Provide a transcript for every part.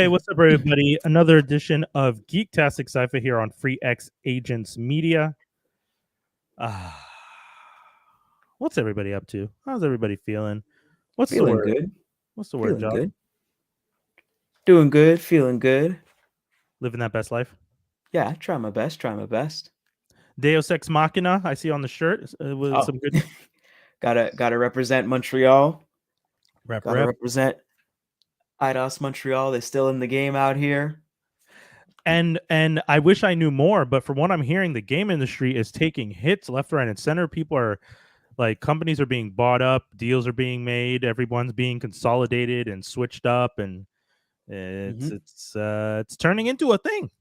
Hey, what's up, everybody? Another edition of Geek-tastic Sci-Fi here on Free X Agents Media. What's everybody up to? How's everybody feeling? What's the Feeling word? good. What's the word, Feeling Josh? good. Doing good. Feeling good. Living that best life. Yeah, try my best. Try my best. Deus Ex Machina, I see on the shirt. With some good gotta represent Montreal. rep. Gotta represent IDOS Montreal. They're still in the game out here. And I wish I knew more, but from what I'm hearing, the game industry is taking hits left, right, and center. People are like, companies are being bought up, deals are being made, everyone's being consolidated and switched up, and it's turning into a thing.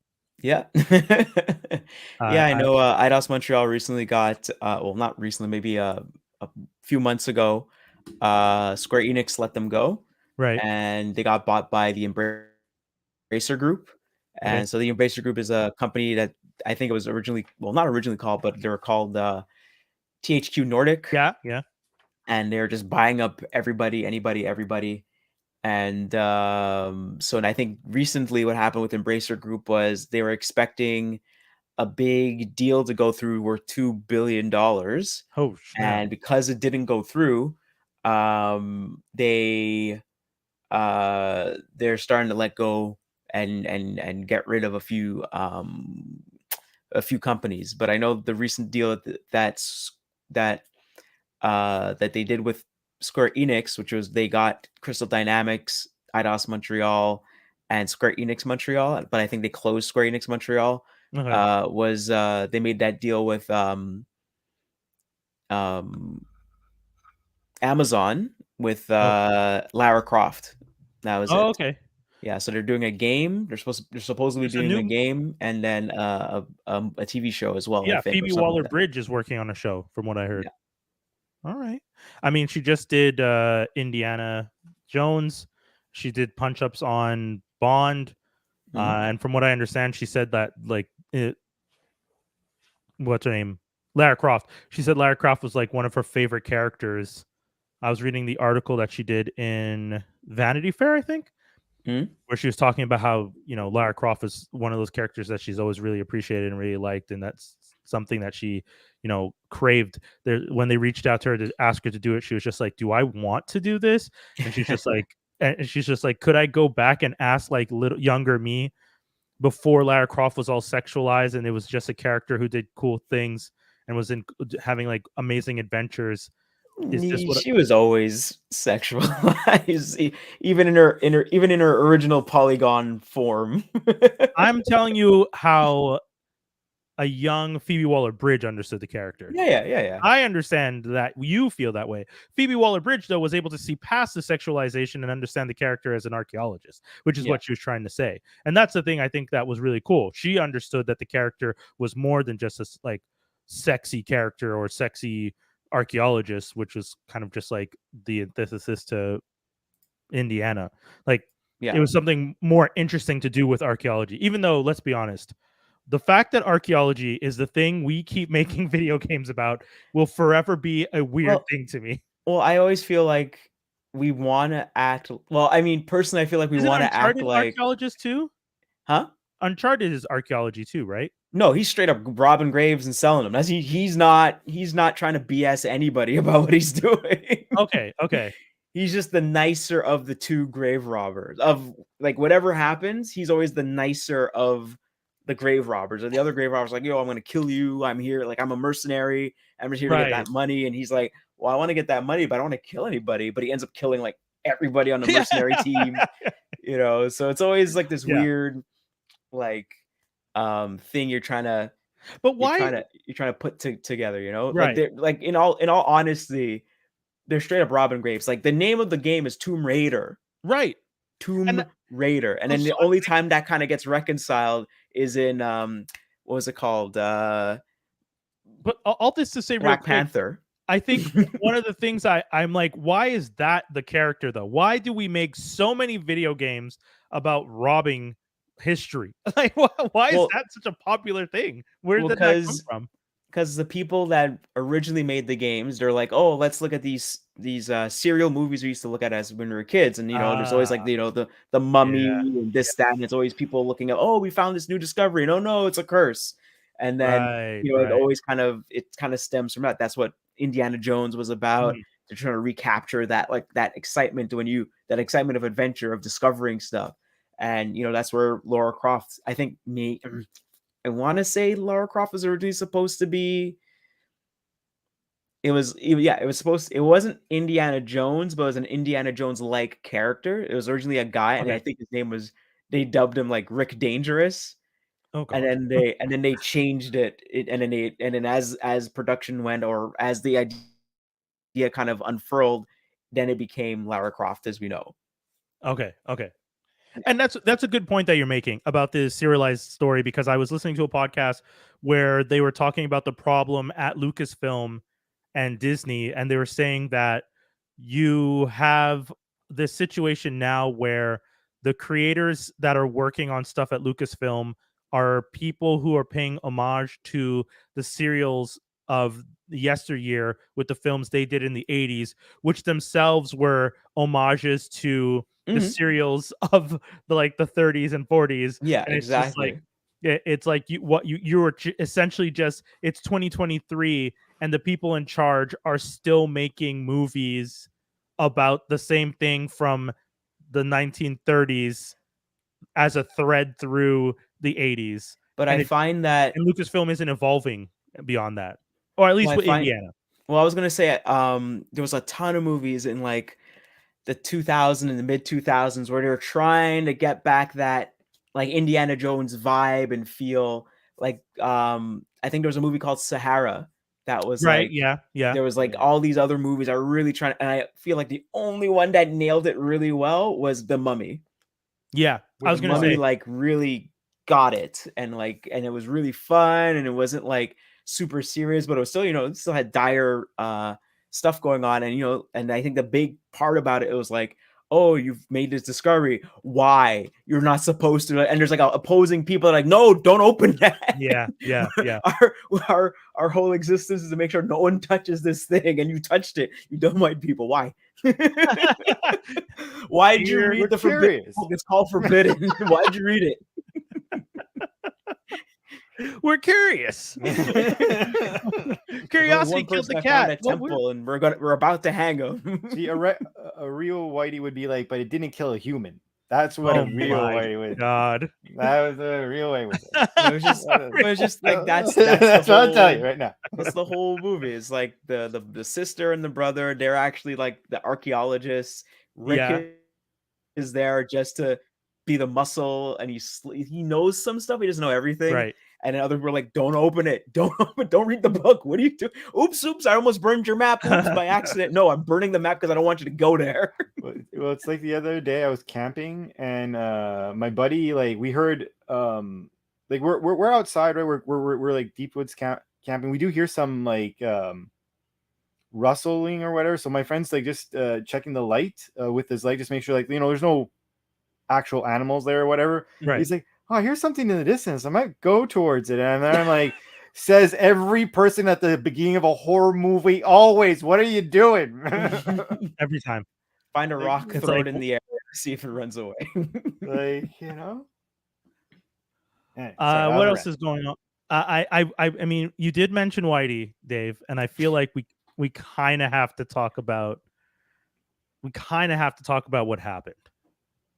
Yeah. Yeah, I know IDOS Montreal recently got well, not recently, maybe a few months ago, Square Enix let them go. Right. And they got bought by the Embracer Group. Okay. And so the Embracer Group is a company that I think it was originally, well, not originally called, but they were called THQ Nordic. Yeah. And they're just buying up everybody, anybody, everybody. And so I think recently what happened with Embracer Group was they were expecting a big deal to go through worth $2 billion. Oh, snap. And because it didn't go through, they're starting to let go and get rid of a few companies. But I know the recent deal that they did with Square Enix, which was they got Crystal Dynamics, IDOS Montreal, and Square Enix Montreal, but I think they closed Square Enix Montreal. Okay. They made that deal with Amazon with Lara Croft. That was it. Okay. Yeah, so they're doing a game. They're supposedly doing a game, and then a TV show as well. Yeah, I think, Phoebe Waller-Bridge is working on a show, from what I heard. Yeah. All right. I mean, she just did Indiana Jones. She did punch-ups on Bond, and from what I understand, she said that what's her name? Lara Croft. She said Lara Croft was like one of her favorite characters. I was reading the article that she did in Vanity Fair, I think, where she was talking about how, Lara Croft is one of those characters that she's always really appreciated and really liked, and that's something that she, craved. When they reached out to her to ask her to do it, she was just like, "Do I want to do this?" And she's just like, "Could I go back and ask like little younger me before Lara Croft was all sexualized and it was just a character who did cool things and was having like amazing adventures?" She was always sexualized, even in her original polygon form. I'm telling you how a young Phoebe Waller-Bridge understood the character. Yeah. I understand that you feel that way. Phoebe Waller-Bridge, though, was able to see past the sexualization and understand the character as an archaeologist, which is what she was trying to say. And that's the thing I think that was really cool. She understood that the character was more than just a like sexy character or sexy archaeologist, which was kind of just like the antithesis to Indiana. Like, it was something more interesting to do with archaeology, even though, let's be honest, the fact that archaeology is the thing we keep making video games about will forever be a weird thing to me. Well, I always feel like we want to act. Well, I mean, personally, I feel like we want to act like archaeologist too. Huh? Uncharted is archaeology too, right? No, he's straight up robbing graves and selling them. He's not trying to BS anybody about what he's doing. Okay. He's just the nicer of the two grave robbers. Of like whatever happens, he's always the nicer of the grave robbers. Or the other grave robbers like, "Yo, I'm gonna kill you. I'm here. Like, I'm a mercenary. I'm just here to get that money." And he's like, "Well, I want to get that money, but I don't want to kill anybody." But he ends up killing like everybody on the mercenary team. So it's always like this weird like thing you're trying to put together, right? Like in all honesty, they're straight up robbing graves. Like, the name of the game is Tomb Raider, right? Raider. And then the only time that kind of gets reconciled is in what was it called, but all this to say, Black Panther. I think one of the things I'm like, why is that the character though? Why do we make so many video games about robbing history? Like, why is that such a popular thing? Where did that come from? because the people that originally made the games, they're like, oh, let's look at these serial movies we used to look at as when we were kids, and there's always like the mummy Yeah. and this that, and it's always people looking at, oh, we found this new discovery, no, no, it's a curse, and then Right. it always kind of stems from that. That's what Indiana Jones was about. Mhm. They're trying to recapture that that excitement that excitement of adventure, of discovering stuff, and that's where Laura Croft, I think, I want to say Lara Croft was originally supposed to be. It wasn't Indiana Jones, but it was an Indiana Jones like character. It was originally a guy, and I Okay. think his name was. They dubbed him like Rick Dangerous, Oh and God. then they changed it, and then as production went, or as the idea kind of unfurled, then it became Lara Croft as we know. Okay. And that's a good point that you're making about this serialized story, because I was listening to a podcast where they were talking about the problem at Lucasfilm and Disney, and they were saying that you have this situation now where the creators that are working on stuff at Lucasfilm are people who are paying homage to the serials of yesteryear with the films they did in the 80s, which themselves were homages to the serials of the 30s and 40s. Yeah, And it's just like exactly. it's like you were essentially just, it's 2023 and the people in charge are still making movies about the same thing from the 1930s as a thread through the 80s. But I And find that Lucasfilm isn't evolving beyond that, or at least I with find Indiana. well, I was gonna say, there was a ton of movies in like the 2000 and the mid 2000s where they were trying to get back that like Indiana Jones vibe and feel. Like I think there was a movie called Sahara that was Right. like, Yeah. there was like Yeah. all these other movies are really trying, and I feel like the only one that nailed it really well was The Mummy. Yeah. I was The going to Mummy say, like really got it, and it was really fun, and it wasn't like super serious, but it was still, it still had dire stuff going on, and and I think the big part about it was like, oh, you've made this discovery, why you're not supposed to, and there's like opposing people that are like, no, don't open that. yeah. Our whole existence is to make sure no one touches this thing, and you touched it, you dumb white people. Why? Why'd you read the forbidden book? It's called Forbidden. Why'd you read it? We're curious. Curiosity killed the cat. At temple, and we're about to hang him. See, a real whitey would be like, but it didn't kill a human. That's what a real whitey would. God, that was a real whitey. It was just like that's what I'll tell you right now. That's the whole movie. It's like the sister and the brother. They're actually like the archaeologists. Rick is there just to be the muscle, and he knows some stuff. He doesn't know everything. Right. And then others were like, don't open it. Don't read the book. What are you doing? Oops, I almost burned your map. Oops, by accident. No, I'm burning the map because I don't want you to go there. Well, it's like the other day I was camping, and my buddy, like, we heard like we're outside, right? We're like deep woods camping. We do hear some like rustling or whatever. So my friend's like just checking the light with his light, just make sure, like, there's no actual animals there or whatever. Right. He's like, oh, I hear something in the distance. I might go towards it. And then I'm like, says every person at the beginning of a horror movie always, what are you doing? Every time. Find a rock, throw it in the air, see if it runs away. Like, What else is going on? I mean, you did mention Whitey, Dave, and I feel like we kind of have to talk about what happened.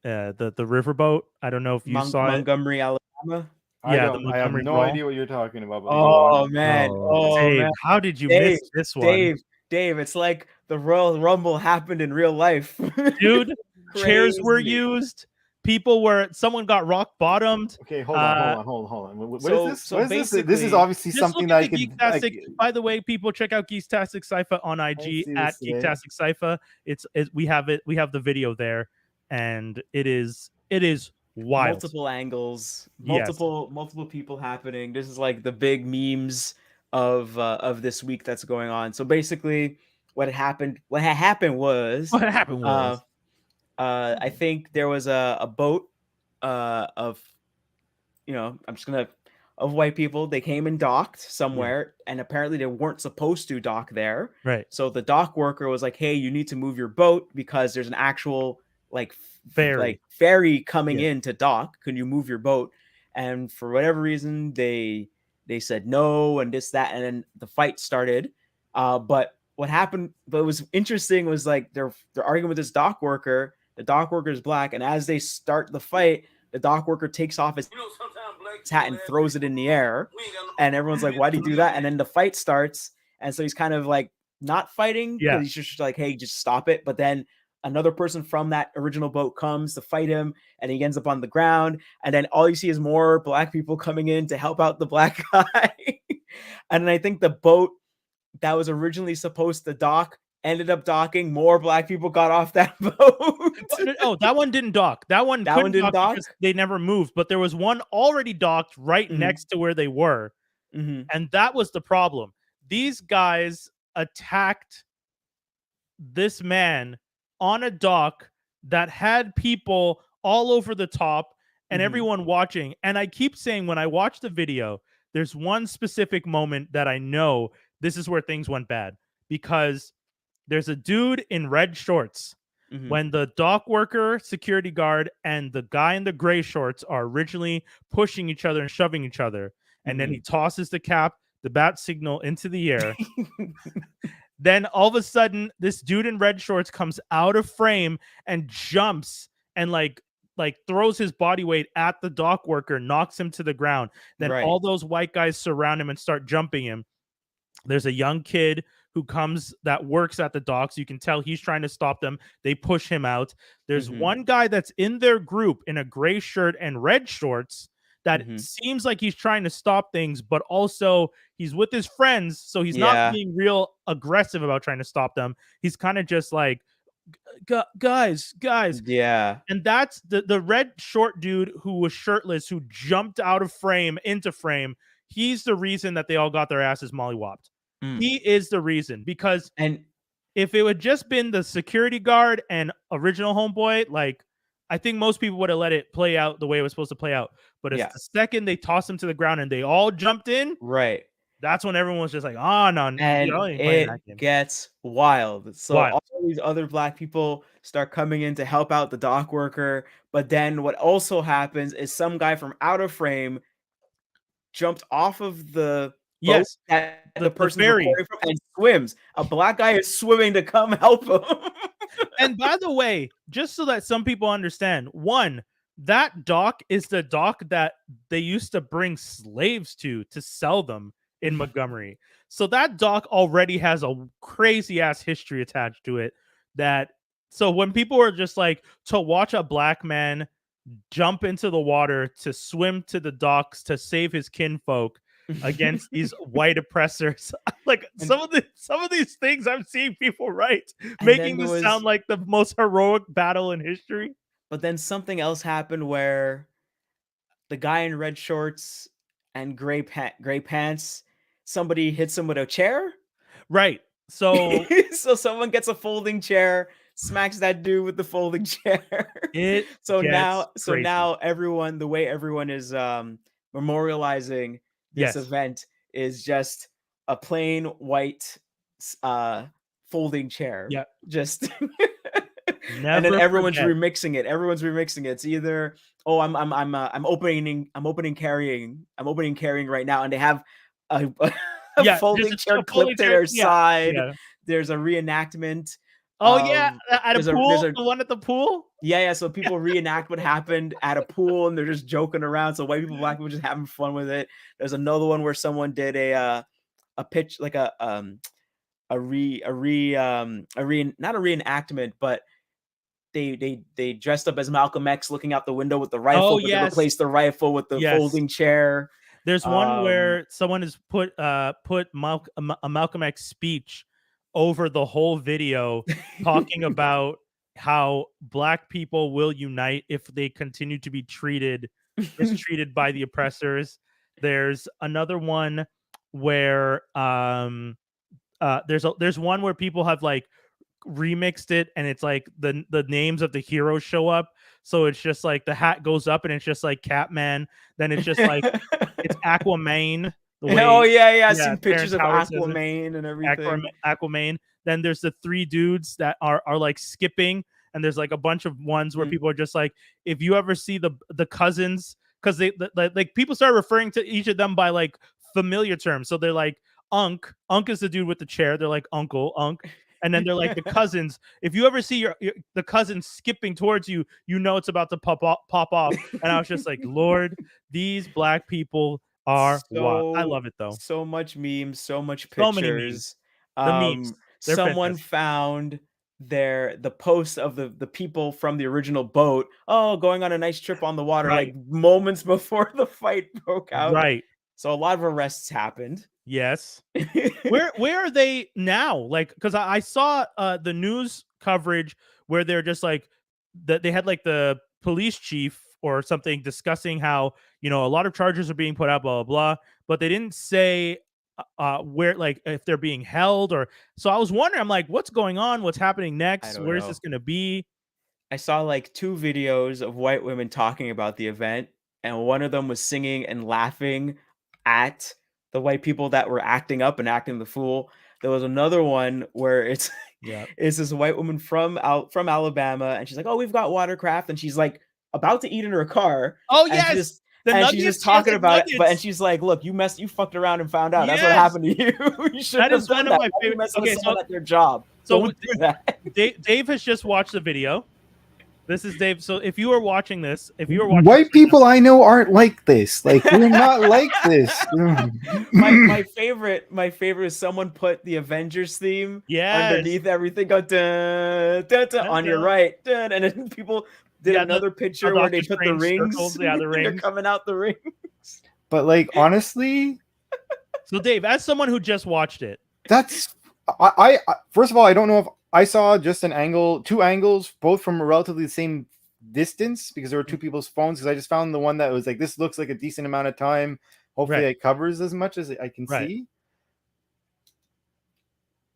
The riverboat. I don't know if you saw Montgomery, Alabama. I have no idea what you're talking about. Oh man! Dave, man! How did you miss this one? Dave, it's like the Royal Rumble happened in real life, dude. Chairs were used. Someone got rock bottomed. Okay, hold on. What is this? So what is this? This is obviously something that I can. By the way, people, check out Geektastic Cypher on IG at Geektastic Cypher. We have the video there, and it is wild. Multiple angles, multiple people happening. This is like the big memes of this week that's going on. So basically, what happened was I think there was a boat of, I'm just gonna of white people. They came and docked somewhere, and apparently they weren't supposed to dock there. Right. So the dock worker was like, "Hey, you need to move your boat because there's an actual ferry coming in to dock. Can you move your boat?" And for whatever reason, they said no, and this, that, and then the fight started. But what happened? But what was interesting was like they're arguing with this dock worker. The dock worker is black, and as they start the fight, the dock worker takes off his hat and throws it in the air, and everyone's like, "Why do you do that?" And then the fight starts, and so he's kind of like not fighting because he's just like, "Hey, just stop it." But then another person from that original boat comes to fight him, and he ends up on the ground. And then all you see is more black people coming in to help out the black guy. And I think the boat that was originally supposed to dock ended up docking. More black people got off that boat. Oh, that one didn't dock. That one didn't dock because they never moved. But there was one already docked right next to where they were. And that was the problem. These guys attacked this man on a dock that had people all over the top and everyone watching. And I keep saying, when I watch the video, there's one specific moment that I know this is where things went bad, because there's a dude in red shorts. When the dock worker, security guard, and the guy in the gray shorts are originally pushing each other and shoving each other, and then he tosses the cap, the bat signal, into the air. Then all of a sudden, this dude in red shorts comes out of frame and jumps and like throws his body weight at the dock worker, knocks him to the ground. Then all those white guys surround him and start jumping him. There's a young kid who comes that works at the docks. You can tell he's trying to stop them. They push him out. There's one guy that's in their group in a gray shirt and red shorts that seems like he's trying to stop things, but also he's with his friends, so he's not being real aggressive about trying to stop them. He's kind of just like, guys. Yeah. And that's the red short dude who was shirtless, who jumped out of frame into frame. He's the reason that they all got their asses mollywopped. He is the reason, because if it had just been the security guard and original homeboy, like, I think most people would have let it play out the way it was supposed to play out. But it's the second they tossed him to the ground and they all jumped in, that's when everyone was just like, "Oh no!" And it gets wild. So all these other black people start coming in to help out the dock worker. But then what also happens is some guy from out of frame jumped off of the boat that the person's recording from and swims. A black guy is swimming to come help him. And by the way, just so that some people understand, one, that dock is the dock that they used to bring slaves to sell them in Montgomery. So that dock already has a crazy ass history attached to it. So when people are just like, to watch a black man jump into the water to swim to the docks to save his kinfolk against these white oppressors, like some of these things I'm seeing people write, making this sound like the most heroic battle in history. But then something else happened where the guy in red shorts and gray pants, somebody hits him with a chair. Right. So so someone gets a folding chair, smacks that dude with the folding chair. So now everyone, the way everyone is memorializing this event is just a plain white folding chair. Yeah. Just and then everyone's remixing it. It's either, oh, I'm opening carrying right now, and they have a folding chair clipped to their side. There's a reenactment. At a pool. The one at the pool. So people reenact what happened at a pool, and they're just joking around. So white people, black people, just having fun with it. There's another one where someone did a pitch, like not a reenactment, but they dressed up as Malcolm X, looking out the window with the rifle. They replaced the rifle with the folding chair. There's one where someone has put a Malcolm X speech over the whole video, talking about how black people will unite if they continue to be mistreated by the oppressors. There's another one where there's one where people have like remixed it, and it's like the names of the heroes show up. So it's just like the hat goes up and it's just like Catman. Then it's just like it's Aquaman. The way, oh yeah, I've seen Terrence pictures of Howard says it. Aquaman and everything. Aquaman. Then there's the 3 dudes that are like skipping, and there's like a bunch of ones where people are just like, if you ever see the cousins, because like people start referring to each of them by like familiar terms. So they're like Unk is the dude with the chair. They're like Uncle Unk. And then they're like the cousins. If you ever see the cousins skipping towards you, you know it's about to pop off. And I was just like, Lord, these black people are wild. I love it though. So much memes, so much pictures. So many memes. The memes. Someone fantastic. Found the post of the people from the original boat. Oh, going on a nice trip on the water, like moments before the fight broke out. Right. So a lot of arrests happened. Yes. Where are they now? Like, because I saw the news coverage where they're just like that they had like the police chief or something discussing how, you know, a lot of charges are being put out, blah blah blah, but they didn't say where, like, if they're being held. Or so I was wondering, I'm like, what's going on? What's happening next? Where is this going to be? I saw like 2 videos of white women talking about the event, and one of them was singing and laughing at the white people that were acting up and acting the fool. There was another one where it's this white woman from Alabama, and she's like, "Oh, we've got watercraft," and she's like about to eat in her car. Oh yes, and she's just talking about it, and she's like, "Look, you fucked around and found out. That's what happened to you. You shouldn't have done that. One of my favorite. Okay, so at their job. So don't do that." Dave has just watched the video. This is Dave. So if you are watching this, watching white people I know aren't like this. Like, we're not like this. my favorite is someone put the Avengers theme underneath everything. Go dun, dun, dun, on your right, dun, and then people did another picture where they put the rings. Circles, the rings. They're coming out the rings. But like, honestly, so Dave, as someone who just watched it, that's I first of all, I don't know if I saw just two angles, both from relatively the same distance, because there were 2 people's phones. Because I just found the one that was like, this looks like a decent amount of time. Hopefully it covers as much as I can see.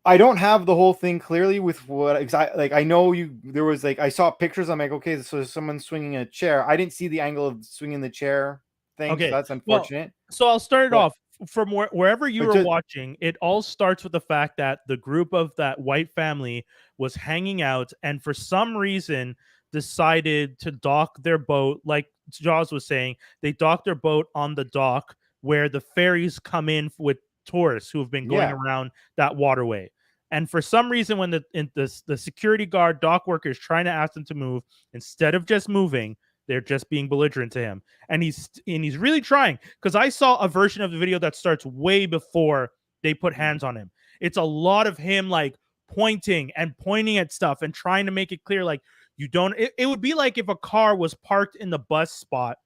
I don't have the whole thing clearly with what exactly. Like, I know there was like, I saw pictures. I'm like, okay, so someone's swinging a chair. I didn't see the angle of swinging the chair thing. Okay, so that's unfortunate. Well, so I'll start it off. From wherever you were watching, it all starts with the fact that the group of that white family was hanging out, and for some reason decided to dock their boat. Like Jaws was saying, they docked their boat on the dock where the ferries come in with tourists who have been going around that waterway. And for some reason, when the security guard dock worker is trying to ask them to move, instead of just moving, they're just being belligerent to him. And he's really trying, because I saw a version of the video that starts way before they put hands on him. It's a lot of him like pointing at stuff and trying to make it clear, like, you don't. It would be like if a car was parked in the bus spot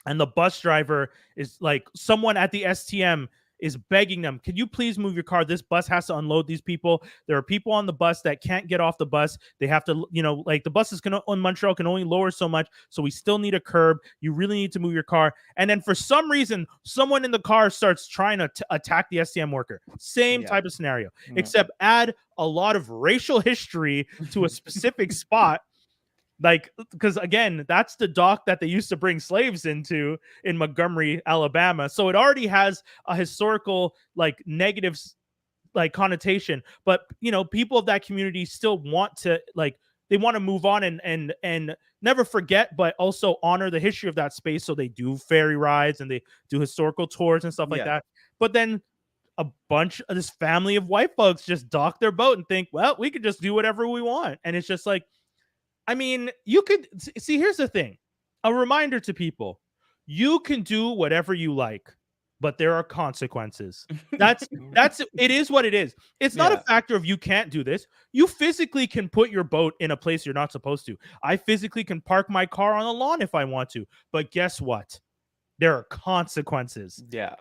and the bus driver is like, someone at the STM is begging them, "Can you please move your car? This bus has to unload these people. There are people on the bus that can't get off the bus. They have to, you know, like the buses in Montreal can only lower so much. So we still need a curb. You really need to move your car." And then for some reason, someone in the car starts trying to attack the STM worker. Same type of scenario, except add a lot of racial history to a specific spot. Like, because again, that's the dock that they used to bring slaves into in Montgomery, Alabama. So it already has a historical, like, negative, like, connotation. But, you know, people of that community still want to, like, they want to move on and never forget, but also honor the history of that space. So they do ferry rides and they do historical tours and stuff like that. But then a bunch of this family of white folks just dock their boat and think, well, we could just do whatever we want. And it's just like, I mean, you could see, here's the thing. A reminder to people: you can do whatever you like, but there are consequences. That's it is what it is. It's not a factor of you can't do this. You physically can put your boat in a place you're not supposed to. I physically can park my car on the lawn if I want to. But guess what? There are consequences. Yeah.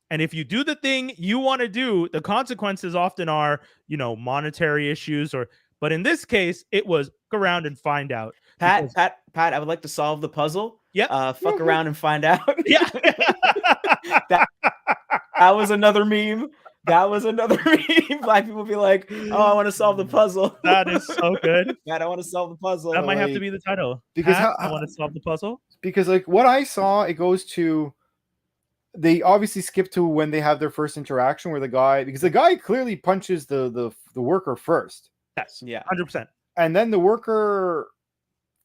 And if you do the thing you want to do, the consequences often are, you know, monetary issues but in this case, it was go around and find out. Pat, I would like to solve the puzzle. Yeah. Fuck around and find out. Yeah. that was another meme. That was another meme. Black people be like, "Oh, I want to solve the puzzle." That is so good. God, I want to solve the puzzle. That might have to be the title. Because I want to solve the puzzle. Because like what I saw, it goes to. They obviously skip to when they have their first interaction where the guy clearly punches the worker first. Yes. Yeah. 100%. And then the worker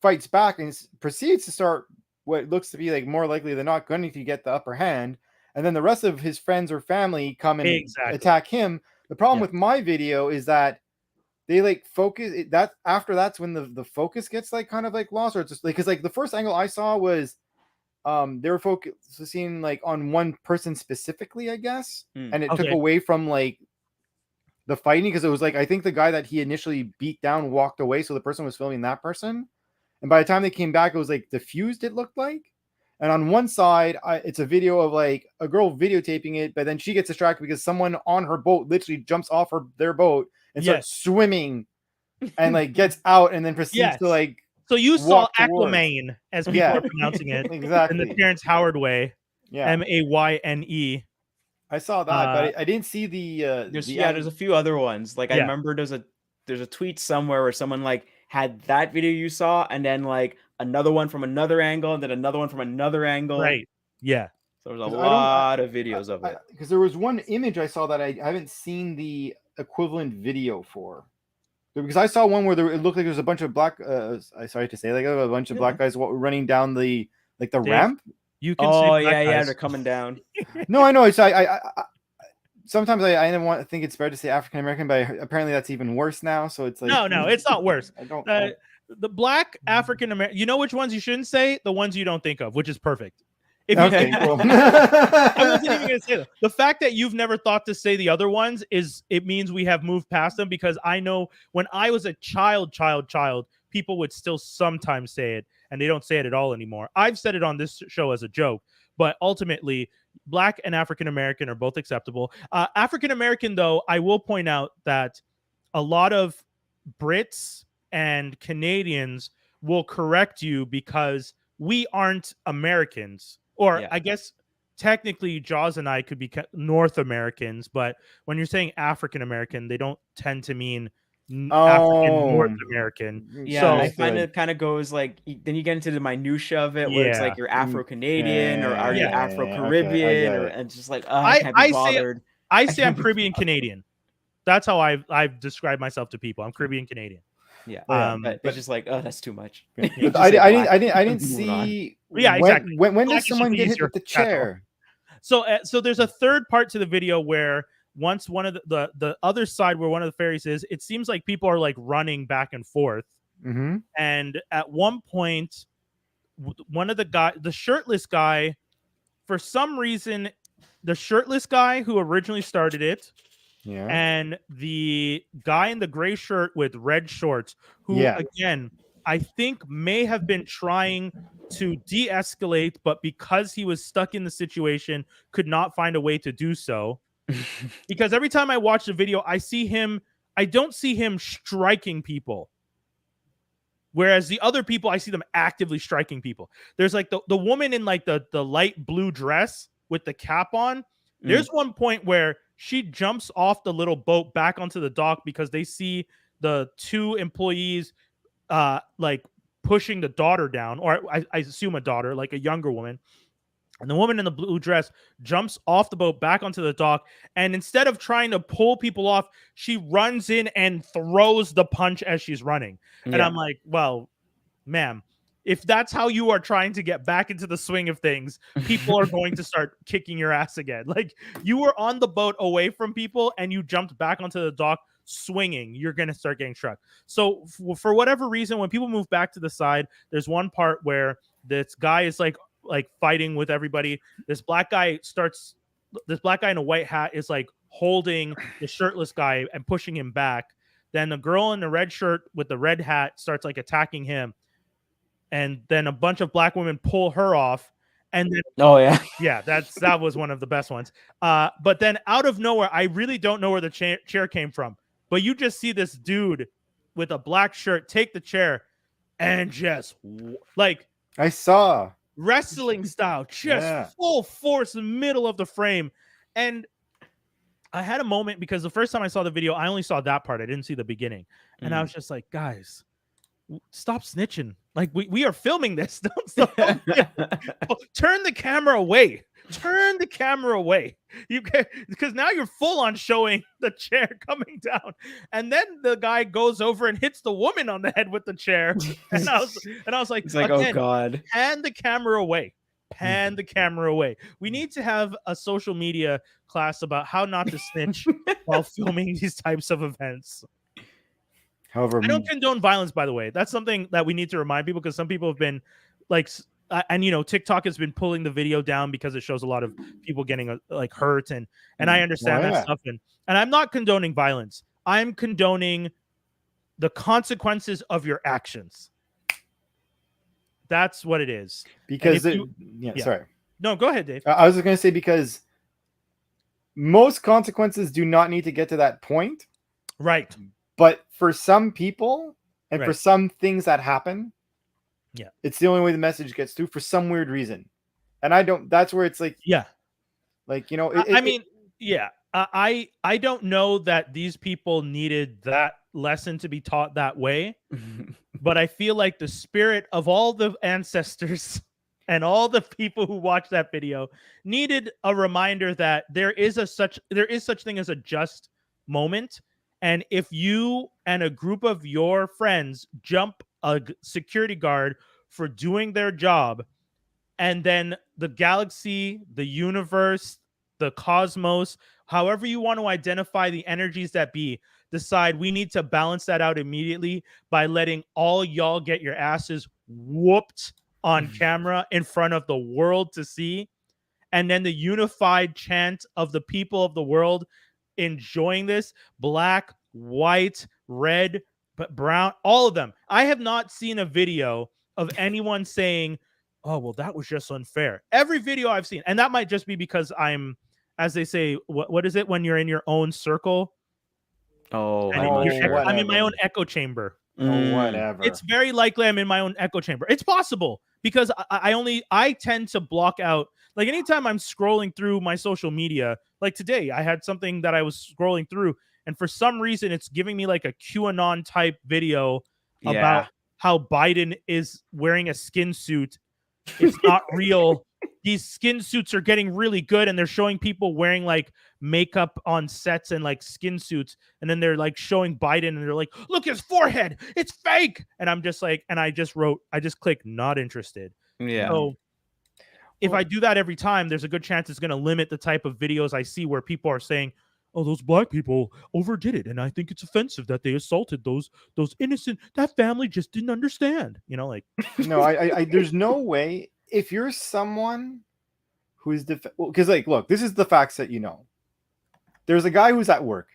fights back and proceeds to start what looks to be like more likely than not going to get the upper hand. And then the rest of his friends or family come and attack him. The problem with my video is that they like focus that after that's when the focus gets like kind of like lost, or it's just like because like the first angle I saw was they were focusing like on one person specifically, I guess, and it took away from like the fighting because it was like I think the guy that he initially beat down walked away, so the person was filming that person, and by the time they came back, it was like diffused. It looked like. And on one side, it's a video of like a girl videotaping it, but then she gets distracted because someone on her boat literally jumps off their boat and starts swimming and like gets out and then proceeds to like. So you saw Aquaman, as people are pronouncing it, exactly in the Terrence Howard way, Mayne. I saw that, but I didn't see there's a few other ones. Like I remember there's a tweet somewhere where someone like had that video you saw, and then like another one from another angle, and then another one from another angle. Right. Yeah. So there's a lot of videos of it. Because there was one image I saw that I haven't seen the equivalent video for. Because I saw one where it looked like there's a bunch of black. Sorry to say, like a bunch of black guys running down the ramp. You can. They're coming down. No, I know. It's I sometimes I never want to think it's better to say African American, but apparently that's even worse now. So it's like no, it's not worse. I don't. The black African American. You know which ones you shouldn't say? The ones you don't think of, which is perfect. Cool. I wasn't even going to say that. The fact that you've never thought to say the other ones it means we have moved past them, because I know when I was a child, people would still sometimes say it, and they don't say it at all anymore. I've said it on this show as a joke, but ultimately, black and African American are both acceptable. African American, though, I will point out that a lot of Brits and Canadians will correct you because we aren't Americans. Or I guess technically Jaws and I could be North Americans, but when you're saying African American, they don't tend to mean African North American. Yeah, so I find it kind of goes like, then you get into the minutia of it, where it's like you're Afro-Canadian or are you Afro-Caribbean, and just like, I can't be bothered. I say I'm Caribbean Canadian. That's how I've described myself to people. I'm Caribbean Canadian. Yeah, but it's just like, that's too much. I didn't see. Exactly. When does someone get hit with the chair? So there's a third part to the video where once one of the other side where one of the fairies is, it seems like people are like running back and forth. Mm-hmm. And at one point, one of the shirtless guy, for some reason, the shirtless guy who originally started it. Yeah. And the guy in the gray shirt with red shorts, who again, I think may have been trying to de-escalate, but because he was stuck in the situation, could not find a way to do so. Because every time I watch the video, I don't see him striking people. Whereas the other people, I see them actively striking people. There's like the woman in like the light blue dress with the cap on. There's one point where she jumps off the little boat back onto the dock because they see the two employees like pushing the daughter down, or I assume a daughter, like a younger woman. And the woman in the blue dress jumps off the boat back onto the dock. And instead of trying to pull people off, she runs in and throws the punch as she's running. And I'm like, well, ma'am, if that's how you are trying to get back into the swing of things, people are going to start kicking your ass again. Like, you were on the boat away from people and you jumped back onto the dock swinging, you're going to start getting struck. So for whatever reason, when people move back to the side, there's one part where this guy is like fighting with everybody. This black guy in a white hat is like holding the shirtless guy and pushing him back. Then the girl in the red shirt with the red hat starts like attacking him. And then a bunch of black women pull her off. And then, that was one of the best ones. But then out of nowhere, I really don't know where the chair came from. But you just see this dude with a black shirt take the chair and just like I saw wrestling style, just full force in the middle of the frame. And I had a moment because the first time I saw the video, I only saw that part. I didn't see the beginning. And I was just like, guys, stop snitching. Like we are filming this. Don't stop. Turn the camera away. Turn the camera away. You can, because now you're full on showing the chair coming down. And then the guy goes over and hits the woman on the head with the chair. And I was like, it's like, oh God. Pan the camera away. Pan the camera away. We need to have a social media class about how not to snitch while filming these types of events. However, I don't condone violence, by the way. That's something that we need to remind people, because some people have been like, and you know, TikTok has been pulling the video down because it shows a lot of people getting like hurt, and I understand that stuff, and I'm not condoning violence. I'm condoning the consequences of your actions. That's what it is. Because sorry. No, go ahead, Dave. I was just going to say, because most consequences do not need to get to that point. Right. But for some people and for Right. some things that happen, yeah, it's the only way the message gets through for some weird reason. And I don't, that's where it's like, yeah, like, you know, I don't know that these people needed that lesson to be taught that way, but I feel like the spirit of all the ancestors and all the people who watched that video needed a reminder that there is such thing as a just moment. And if you and a group of your friends jump a security guard for doing their job, and then the galaxy, the universe, the cosmos, however you want to identify the energies that be, decide we need to balance that out immediately by letting all y'all get your asses whooped on camera in front of the world to see, and then the unified chant of the people of the world enjoying this, black, white, red, but brown, all of them. I have not seen a video of anyone saying, oh, well, that was just unfair. Every video I've seen, and that might just be because I'm, as they say, what is it when you're in your own circle? I'm in my own echo chamber. Whatever. It's very likely I'm in my own echo chamber. It's possible, because I tend to block out, like, anytime I'm scrolling through my social media, like today I had something that I was scrolling through, and for some reason it's giving me like a QAnon type video about how Biden is wearing a skin suit. It's not real. These skin suits are getting really good, and they're showing people wearing like makeup on sets and like skin suits, and then they're like showing Biden, and they're like, look, his forehead, it's fake. And I'm just like, and I just clicked not interested. Yeah. So if I do that every time, there's a good chance it's going to limit the type of videos I see where people are saying, oh, those black people overdid it, and I think it's offensive that they assaulted those innocent, that family just didn't understand, you know, like. No, I there's no way. If you're someone who is because like, look, this is the facts that you know. There's a guy who's at work.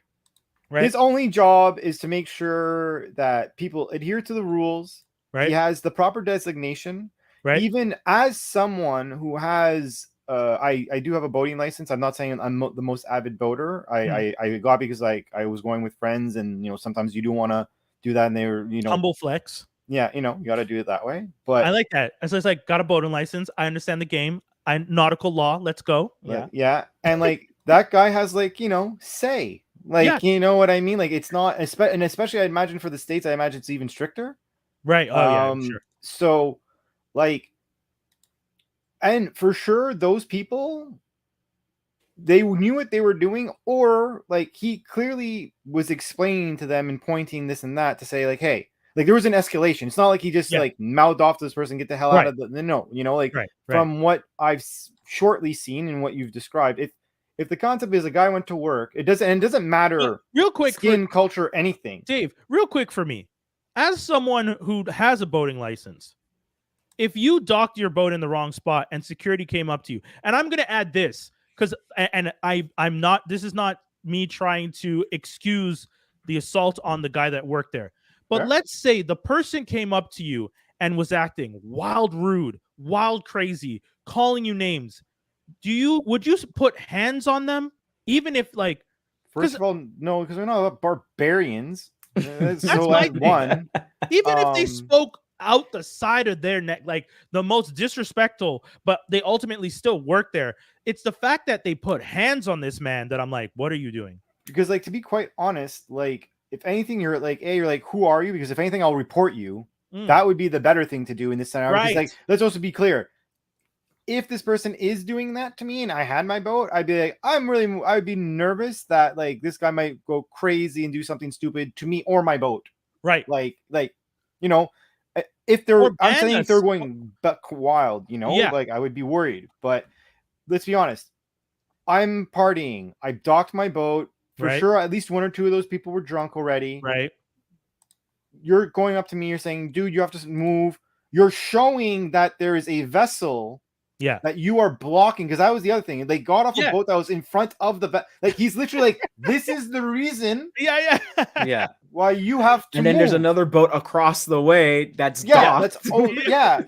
Right. His only job is to make sure that people adhere to the rules. Right. He has the proper designation. Right. Even as someone who has, I do have a boating license. I'm not saying I'm the most avid boater. I got because like I was going with friends, and you know sometimes you do want to do that, and they were, you know, humble flex. Yeah, you know, you got to do it that way. But I like that. As it's like, got a boating license. I understand the game. I nautical law. Let's go. Yeah. And like that guy has like, you know, say, like, you know what I mean? Like it's not, and especially I imagine for the States, I imagine it's even stricter. Right. Oh yeah. I'm sure. So like, and for sure, those people, they knew what they were doing, or like he clearly was explaining to them and pointing this and that to say like, hey, like there was an escalation. It's not like he just like mouthed off to this person, get the hell out of the no, you know, like from what I've shortly seen and what you've described, if the concept is a guy went to work, it doesn't matter real quick skin, culture, anything. Dave, real quick for me, as someone who has a boating license, if you docked your boat in the wrong spot and security came up to you, and I'm going to add this because, and I'm not, this is not me trying to excuse the assault on the guy that worked there. But let's say the person came up to you and was acting wild rude, wild crazy, calling you names. Would you put hands on them? Even if like, first of all, no, because we're not barbarians. That's my one. Even if they spoke out the side of their neck, like the most disrespectful, but they ultimately still work there. It's the fact that they put hands on this man that I'm like, what are you doing? Because like, to be quite honest, like if anything, you're like, you're like, who are you? Because if anything, I'll report you. That would be the better thing to do in this scenario. Because like, let's also be clear. If this person is doing that to me and I had my boat, I'd be like, I would be nervous that like this guy might go crazy and do something stupid to me or my boat. Right. Like, you know, if they're, I'm saying if they're going buck wild, you know, like I would be worried. But let's be honest. I'm partying. I docked my boat. For sure, at least one or two of those people were drunk already. Right. You're going up to me. You're saying, dude, you have to move. You're showing that there is a vessel that you are blocking. Because that was the other thing. They got off a boat that was in front of the like he's literally like, this is the reason why you have to and then move. There's another boat across the way that's docked.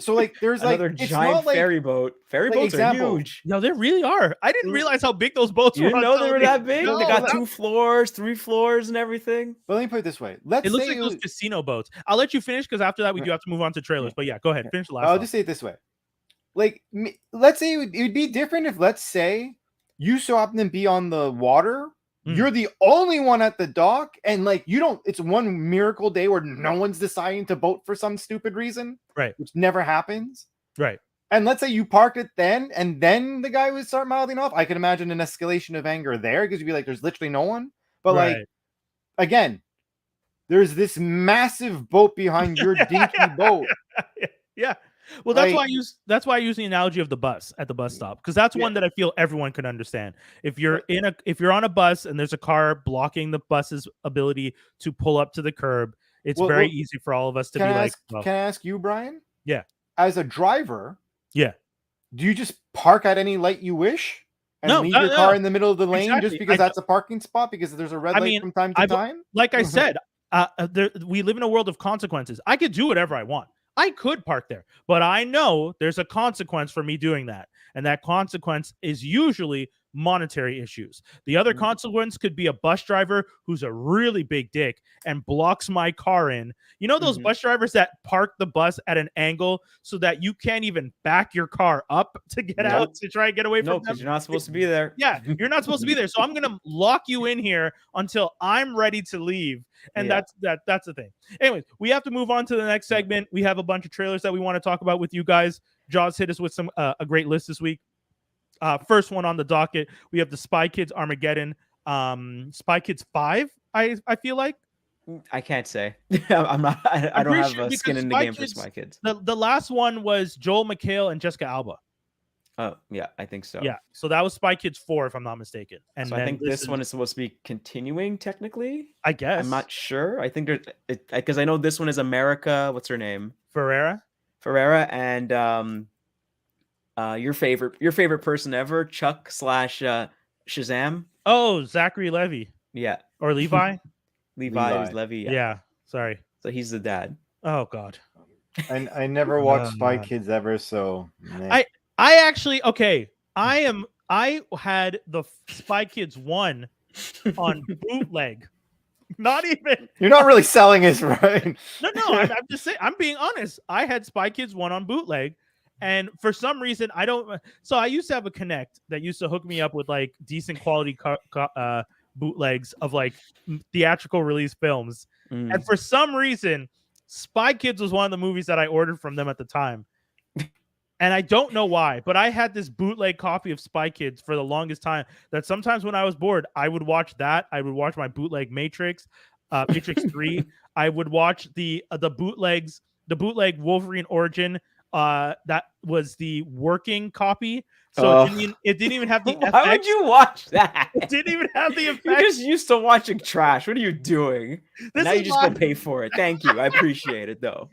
So like there's another like giant ferry boat. Ferry boats are huge. No, they really are. I didn't realize how big those boats were. You didn't know they were that big? No, they got 2 floors, 3 floors, and everything. But let me put it this way. It looks like those casino boats. I'll let you finish because after that we do have to move on to trailers. But yeah, go ahead. Finish the last. I'll just say it this way. Like, let's say it would be different if, let's say, you so happen to be on the water. You're the only one at the dock, and like you don't. It's one miracle day where no one's deciding to boat for some stupid reason, right? Which never happens, right? And let's say you parked it then, and then the guy would start mouthing off. I can imagine an escalation of anger there because you'd be like, "There's literally no one." But like, again, there's this massive boat behind your dinky boat. Yeah. Well, that's why I use the analogy of the bus at the bus stop, because that's one that I feel everyone can understand. If you're on a bus and there's a car blocking the bus's ability to pull up to the curb, it's very easy for all of us to be like. Can I ask you, Brian? Yeah. As a driver, do you just park at any light you wish and leave your car in the middle of the lane just because that's a parking spot because there's a red light from time to time? Like I said, we live in a world of consequences. I could do whatever I want. I could park there, but I know there's a consequence for me doing that. And that consequence is usually monetary issues. The other consequence could be a bus driver who's a really big dick and blocks my car in. You know those bus drivers that park the bus at an angle so that you can't even back your car up to get out to try and get away from them? No, because you're not supposed to be there. Yeah, you're not supposed to be there. So I'm going to lock you in here until I'm ready to leave. And that's the thing. Anyways, we have to move on to the next segment. We have a bunch of trailers that we want to talk about with you guys. Jaws hit us with some a great list this week. First one on the docket, we have the Spy Kids Armageddon. Spy Kids 5, I feel like. I can't say. I'm not. I don't have a skin in the game for Spy Kids. The last one was Joel McHale and Jessica Alba. Oh, yeah, I think so. Yeah, so that was Spy Kids 4, if I'm not mistaken. And so I think this one is supposed to be continuing, technically. I guess. I'm not sure. I think there's... Because I know this one is America... What's her name? Ferrera, and your favorite person ever, Chuck / Shazam. Oh, Zachary Levi. Yeah. Or Levi? Levi is Levy. Yeah, sorry. So he's the dad. Oh, God. And I never watched Spy Kids ever, so... I actually, I had the Spy Kids 1 on bootleg. Not even. You're not really selling it, right? No, I'm just saying, I'm being honest. I had Spy Kids 1 on bootleg, and for some reason, I don't. So I used to have a Connect that used to hook me up with like decent quality bootlegs of like theatrical release films. And for some reason, Spy Kids was one of the movies that I ordered from them at the time. And I don't know why, but I had this bootleg copy of Spy Kids for the longest time that sometimes when I was bored, I would watch that. I would watch my bootleg Matrix 3. I would watch the bootleg Wolverine Origin. That was the working copy. So it didn't even have the effects. Why would you watch that? It didn't even have the effects. You're just used to watching trash. What are you doing? Now you just go pay for it. Thank you. I appreciate it, though.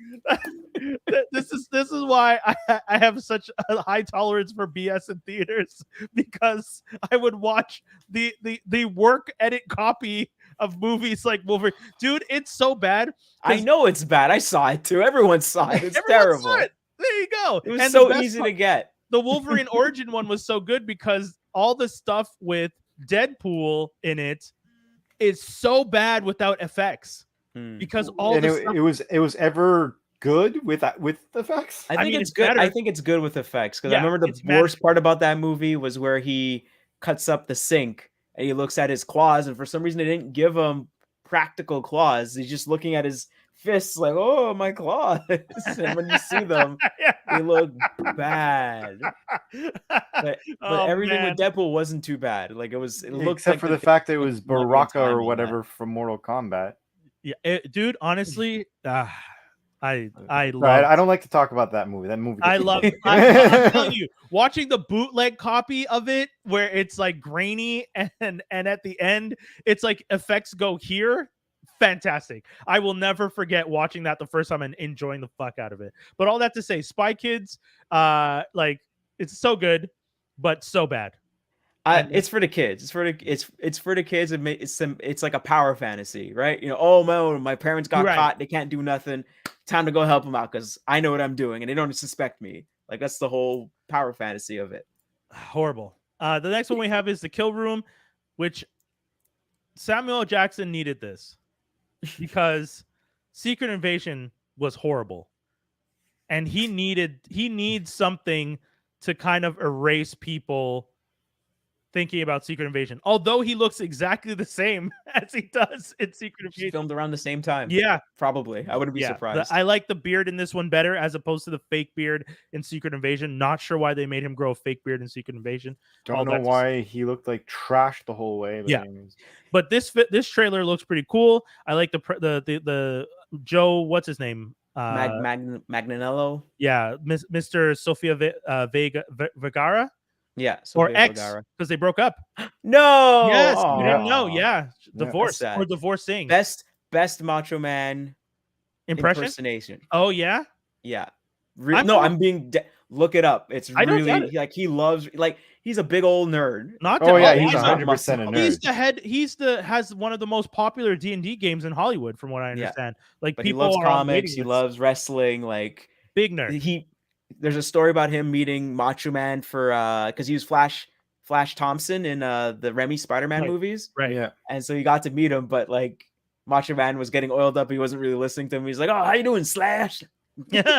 This is why I have such a high tolerance for BS in theaters, because I would watch the work edit copy of movies like Wolverine. Dude, it's so bad. I know it's bad. I saw it too. Everyone saw it. It's terrible. Saw it. There you go. It was so easy to get. The Wolverine Origin one was so good because all the stuff with Deadpool in it is so bad without effects. Because all it was ever good with effects? I think mean, it's it's good. better. I think it's good with effects because I Yeah, remember the it's better. worst part about that movie was where he cuts up the sink and he looks at his claws, and for some reason they didn't give him practical claws. He's just looking at his fists like, "Oh, my claws!" And when you see them, they look bad. But Oh, everything man. with Deadpool wasn't too bad. Like it looked Except like for they the fact that it spent was money and Baraka time or on that. whatever from Mortal Kombat. Yeah, dude. Honestly, I I love. don't like to talk about that movie. That movie. I gets love. me. I'm telling you, watching the bootleg copy of it where it's like grainy and at the end it's like effects go here. Fantastic. I will never forget watching that the first time and enjoying the fuck out of it. But all that to say, Spy Kids, like it's so good, but so bad. It's for the kids. It's for the kids. It's like a power fantasy, right? You know, oh no, my parents got caught. They can't do nothing. Time to go help them out because I know what I'm doing and they don't suspect me. Like that's the whole power fantasy of it. Horrible. The next one we have is The Kill Room, which Samuel L. Jackson needed this because Secret Invasion was horrible. And he needs something to kind of erase people thinking about Secret Invasion. Although he looks exactly the same as he does in Secret Invasion. Filmed around the same time. Yeah. Probably. I wouldn't be surprised. I like the beard in this one better as opposed to the fake beard in Secret Invasion. Not sure why they made him grow a fake beard in Secret Invasion. Don't know why he looked like trash the whole way. But yeah. But this trailer looks pretty cool. I like the Joe, what's his name? Magnanello. Yeah, Mr. Sofia Vergara. Yeah, Sofia or X because they broke up. No, yes, you didn't know. Yeah, divorce or divorcing. Best Macho Man impersonation. Oh yeah, yeah. I'm being. Look it up. It's really like he loves he's a big old nerd. Not to he's 100% a nerd. He's has one of the most popular D&D games in Hollywood, from what I understand. Like but people he loves comics. He loves wrestling. Like big nerd. There's a story about him meeting Macho Man for because he was Flash Thompson in the Remy Spider-Man movies. Right. Yeah. And so he got to meet him, but like Macho Man was getting oiled up. He wasn't really listening to him. He's like, "Oh, how you doing, Slash?" That's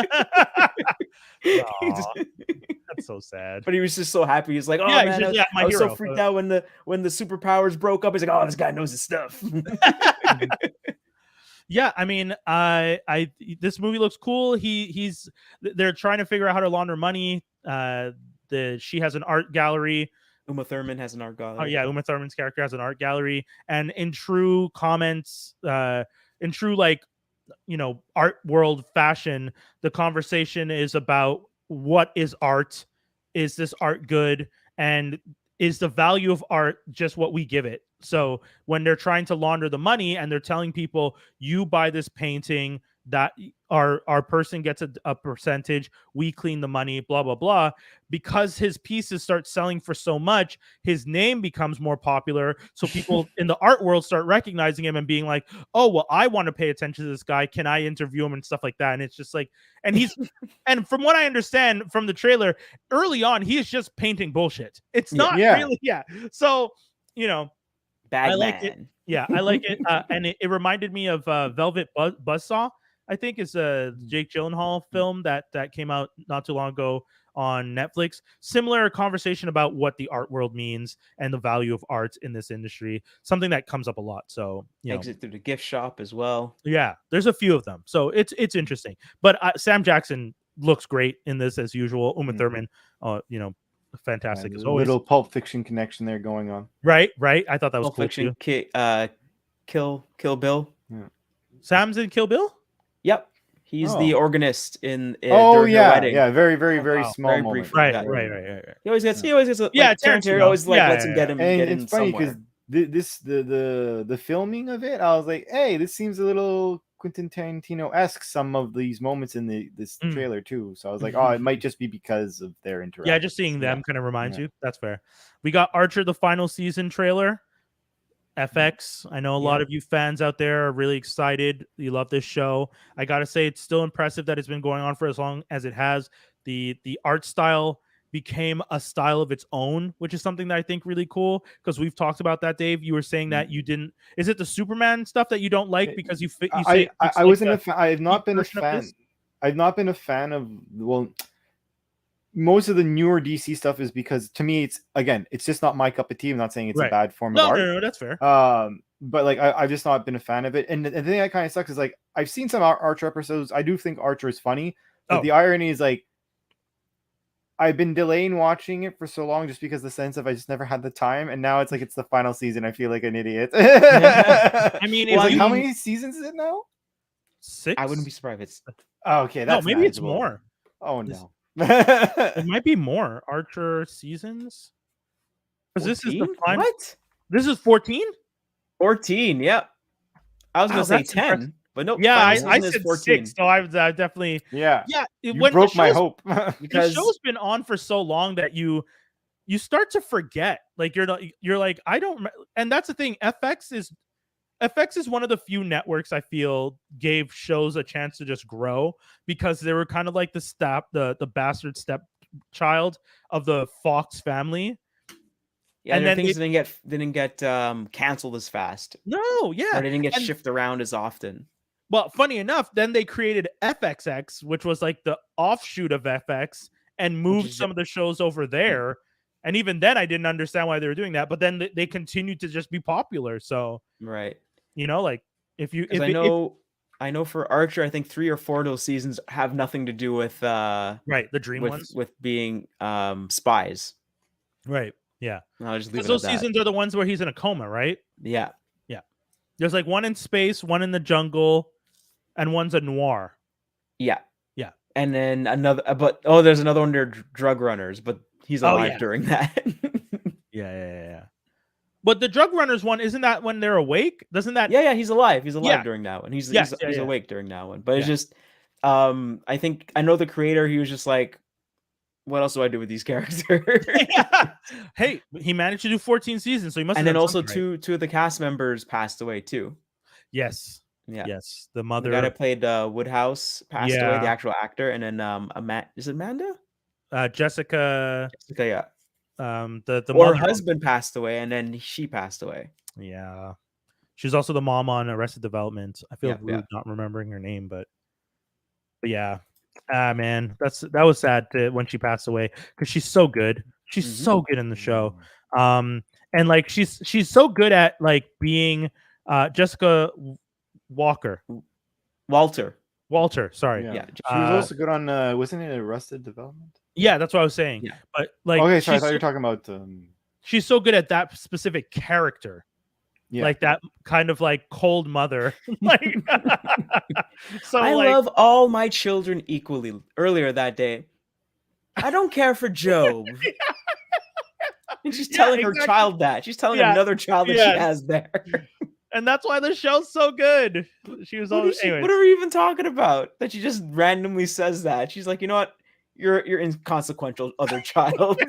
so sad. But he was just so happy. He's like, "Oh man, I was so freaked out when the superpowers broke up." He's like, "Oh, this guy knows his stuff." Yeah, I mean, this movie looks cool. They're trying to figure out how to launder money. She has an art gallery. Uma Thurman has an art gallery. Oh yeah, Uma Thurman's character has an art gallery, and in true comments, in true art world fashion, the conversation is about what is art. Is this art good? And is the value of art just what we give it? So when they're trying to launder the money and they're telling people, you buy this painting, that our person gets a percentage, we clean the money, blah, blah, blah. Because his pieces start selling for so much, his name becomes more popular. So people in the art world start recognizing him and being like, oh, well, I want to pay attention to this guy. Can I interview him and stuff like that? And it's just like, and and from what I understand from the trailer, early on, he is just painting bullshit. It's not really, So, Bad I like it. Yeah, I like it. And it reminded me of Velvet Buzzsaw. I think it's a Jake Gyllenhaal film that came out not too long ago on Netflix. Similar conversation about what the art world means and the value of art in this industry. Something that comes up a lot. So Exit through the gift shop as well. Yeah, there's a few of them. So it's interesting. But Sam Jackson looks great in this as usual. Uma Thurman, fantastic as always. Little Pulp Fiction connection there going on. Right. I thought that was Pulp cool Fiction, too. Kill Bill. Yeah. Sam's in Kill Bill? Yep. He's the organist in during the wedding. Yeah, very, very, very small very moment. Brief. Right. He always gets Tarantino always lets him get him. And get it's in funny because the filming of it, I was like, hey, this seems a little Quentin Tarantino-esque, some of these moments in this trailer too. So I was like, oh, it might just be because of their interaction. Yeah, just seeing them kind of reminds you. That's fair. We got Archer, the final season trailer. FX. I know a lot of you fans out there are really excited. You love this show. I gotta say, it's still impressive that it's been going on for as long as it has. The art style became a style of its own, which is something that I think really cool, because we've talked about that, Dave. You were saying that you didn't. Is it the Superman stuff that you don't like because you say I wasn't a fan. I have not been a fan. I've not been a fan of most of the newer DC stuff is because to me it's just not my cup of tea. I'm not saying it's a bad form of art. No, that's fair. But like I've just not been a fan of it. And the thing that kind of sucks is like I've seen some Archer episodes. I do think Archer is funny, but the irony is like I've been delaying watching it for so long just because the sense of I just never had the time, and now it's like it's the final season. I feel like an idiot. I mean, like, how many seasons is it now? 6. I wouldn't be surprised if it's okay. That's maybe it's more. Oh no. It might be more Archer seasons. Because this is the final. What? This is 14? 14, yep. I was gonna say 10, impressive. But no. Yeah, I said 14. 6, so I definitely. Yeah. You when broke my hope. Because the show's been on for so long that you start to forget. Like you're like I don't. And that's the thing. FX is one of the few networks I feel gave shows a chance to just grow because they were kind of like the bastard stepchild of the Fox family. Yeah, and then things didn't get canceled as fast. No, yeah, or they didn't get shifted around as often. Well, funny enough, then they created FXX, which was like the offshoot of FX, and moved some of the shows over there. And even then, I didn't understand why they were doing that. But then they continued to just be popular. So right. Like if I know for Archer, I think 3 or 4 of those seasons have nothing to do with the dream ones with being spies. Right. Yeah. I'll just leave it those at seasons are the ones where he's in a coma, right? Yeah. Yeah. There's like one in space, one in the jungle, and one's a noir. Yeah. Yeah. And then another, there's another one. They're drug runners, but he's alive during that. Yeah. But the drug runners one, isn't that when they're awake? Doesn't that? Yeah, he's alive. He's alive during that one. He's awake during that one. But it's just, I know the creator. He was just like, what else do I do with these characters? Hey, he managed to do 14 seasons, so he must. And then also two of the cast members passed away too. Yes. Yeah. Yes. The mother. The guy that played Woodhouse passed away, the actual actor, and then is it Amanda? Jessica. Jessica, yeah. Her husband passed away, and then she passed away. Yeah. She's also the mom on Arrested Development. I feel rude not remembering her name, but yeah. Man, that was sad when she passed away because she's so good. She's so good in the show. And like she's so good at like being Jessica Walter, sorry. Yeah. She was also good on wasn't it Arrested Development? Yeah, that's what I was saying. Yeah. But like okay, sorry, I thought you were talking about she's so good at that specific character. Yeah. Like that kind of like cold mother. Like so I love all my children equally. Earlier that day, I don't care for Job. And she's telling her child that. She's telling another child that she has there. And that's why the show's so good. She was always what are we even talking about? That she just randomly says that. She's like, you know what? You're inconsequential other child.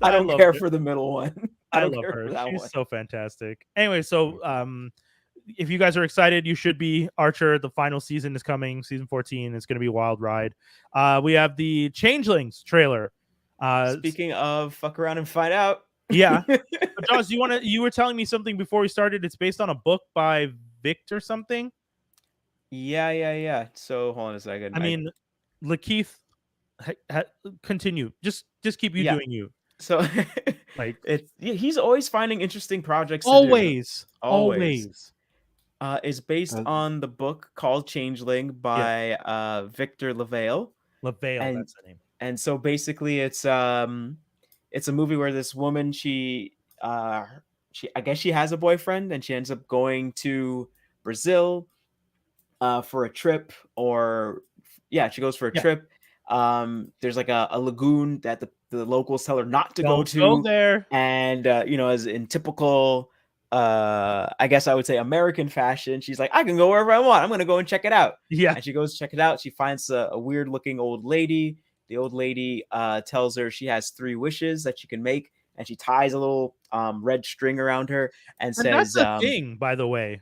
I don't care for the middle one. I love her. She's so fantastic. Anyway, so if you guys are excited, you should be. Archer, the final season is coming. Season 14 is going to be a wild ride. We have the Changelings trailer. Speaking of fuck around and find out. Yeah. Jaws, you were telling me something before we started. It's based on a book by Victor something. Yeah. So hold on a second. I mean, Lakeith, continue. Just keep doing you. So like he's always finding interesting projects. Always. Is based on the book called Changeling by Victor LaValle. That's the name. And so basically it's a movie where this woman she I guess she has a boyfriend and she ends up going to Brazil for a trip she goes for a trip. There's like a lagoon that the locals tell her not to go there. And as in typical I guess I would say American fashion, she's like, I can go wherever I want. I'm gonna go and check it out. Yeah. And she goes check it out. She finds a weird looking old lady. The old lady tells her she has 3 wishes that she can make, and she ties a little red string around her and says, that's the thing, by the way.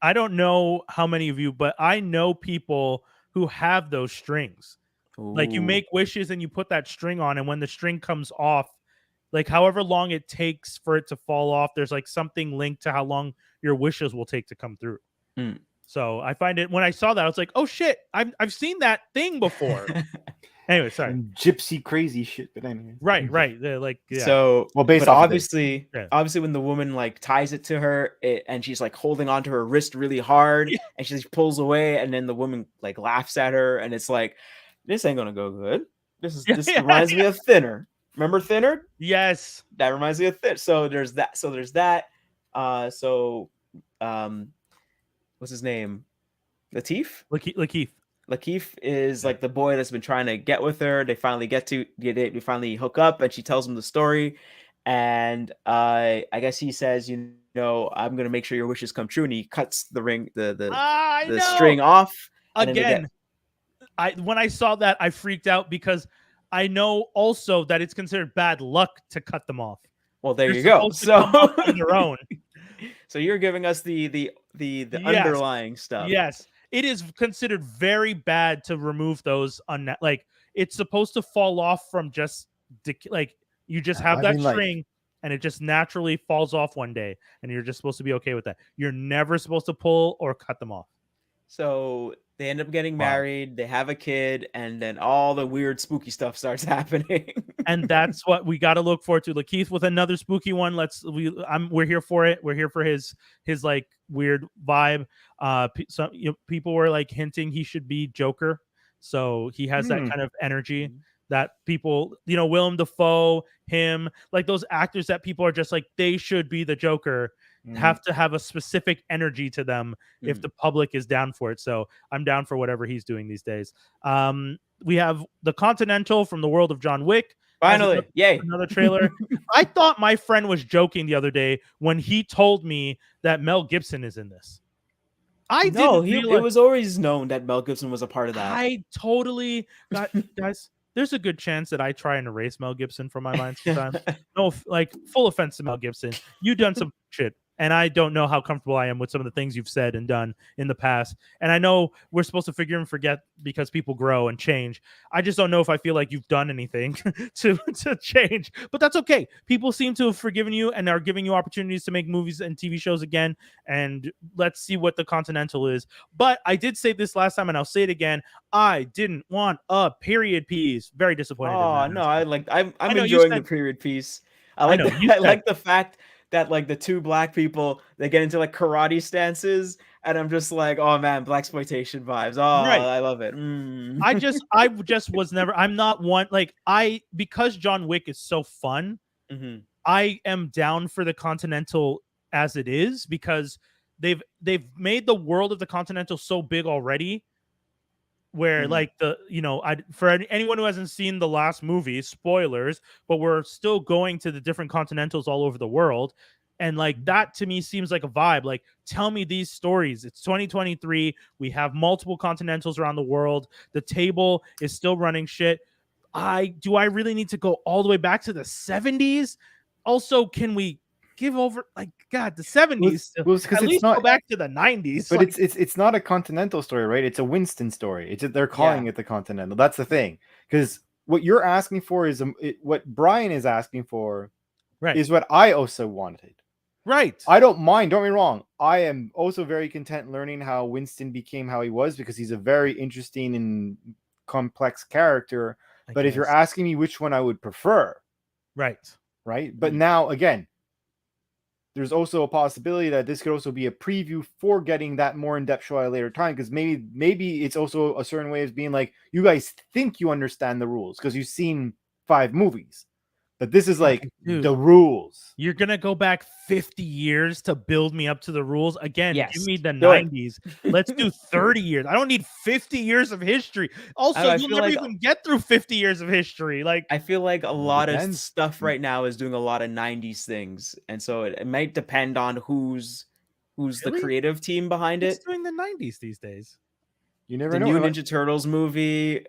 I don't know how many of you, but I know people who have those strings. Ooh. Like you make wishes and you put that string on, and when the string comes off, like however long it takes for it to fall off, there's like something linked to how long your wishes will take to come through. So I find it, when I saw that, I was like, oh shit, I've seen that thing before. Anyway, sorry. And gypsy crazy shit, but anyway. Right. They're like, yeah. So, Well, based but off of obviously, Yeah. obviously, when the woman like ties it to her, and she's like holding onto her wrist really hard, Yeah. and she pulls away, and then the woman like laughs at her, and it's like, this ain't gonna go good. This reminds me of Thinner. Remember Thinner? Yes. That reminds me of Thinner. So there's that. What's his name? Lakeith. Lakeith is like the boy that's been trying to get with her. They finally they finally hook up, and she tells him the story. And I guess he says, I'm gonna make sure your wishes come true. And he cuts the ring, the string off. Again, when I saw that, I freaked out because I know also that it's considered bad luck to cut them off. Well, there you go. So on their own. So you're giving us the Yes. underlying stuff. Yes. It is considered very bad to remove those like it's supposed to fall off from just like you just have that string and it just naturally falls off one day and you're just supposed to be okay with that. You're never supposed to pull or cut them off. So they end up getting married, they have a kid, and then all the weird spooky stuff starts happening. And that's what we got to look forward to. Lakeith with another spooky one. We're here for it. We're here for his like weird vibe. People were like hinting he should be Joker, so he has that kind of energy that people, Willem Dafoe, him, like those actors that people are just like they should be the Joker. Have to have a specific energy to them if the public is down for it. So I'm down for whatever he's doing these days. We have the Continental from the world of John Wick. Finally, yay! Another trailer. I thought my friend was joking the other day when he told me that Mel Gibson is in this. It was always known that Mel Gibson was a part of that. I totally got guys. There's a good chance that I try and erase Mel Gibson from my mind sometimes. No, like full offense to Mel Gibson. You've done some shit. And I don't know how comfortable I am with some of the things you've said and done in the past. And I know we're supposed to figure and forget because people grow and change. I just don't know if I feel like you've done anything to change. But that's okay. People seem to have forgiven you and are giving you opportunities to make movies and TV shows again. And let's see what the Continental is. But I did say this last time, and I'll say it again. I didn't want a period piece. Very disappointed. Oh no, I'm enjoying the period piece. I like the fact that like the two black people, they get into like karate stances, and I'm just like, oh man, blaxploitation vibes. Oh, right. I love it. I just was never. I'm not one like because John Wick is so fun. I am down for the Continental as it is because they've made the world of the Continental so big already. Where like for anyone who hasn't seen the last movie, spoilers, but we're still going to the different Continentals all over the world. And like that to me seems like a vibe. Like, tell me these stories. It's 2023. We have multiple Continentals around the world. The table is still running shit. Do I really need to go all the way back to the 70s? Also, can we give over the 70s? At least go back to the 90s. But it's not a Continental story, right? It's a Winston story. They're calling it the Continental. That's the thing. Because what you're asking for is what Brian is asking for, right? Is what I also wanted. Right. I don't mind. Don't get me wrong. I am also very content learning how Winston became how he was because he's a very interesting and complex character. But if you're asking me which one I would prefer, right. But now again, there's also a possibility that this could also be a preview for getting that more in-depth show at a later time, because maybe it's also a certain way of being like, you guys think you understand the rules because you've seen 5 movies. But this is like the rules. You're going to go back 50 years to build me up to the rules? Again, give me the Do 90s. Let's do 30 years. I don't need 50 years of history. Also, you'll never even get through 50 years of history. Like, I feel like a lot of stuff right now is doing a lot of 90s things. And so it might depend on who's the creative team behind it. Who's doing the 90s these days? You never know. The new Ninja Turtles movie,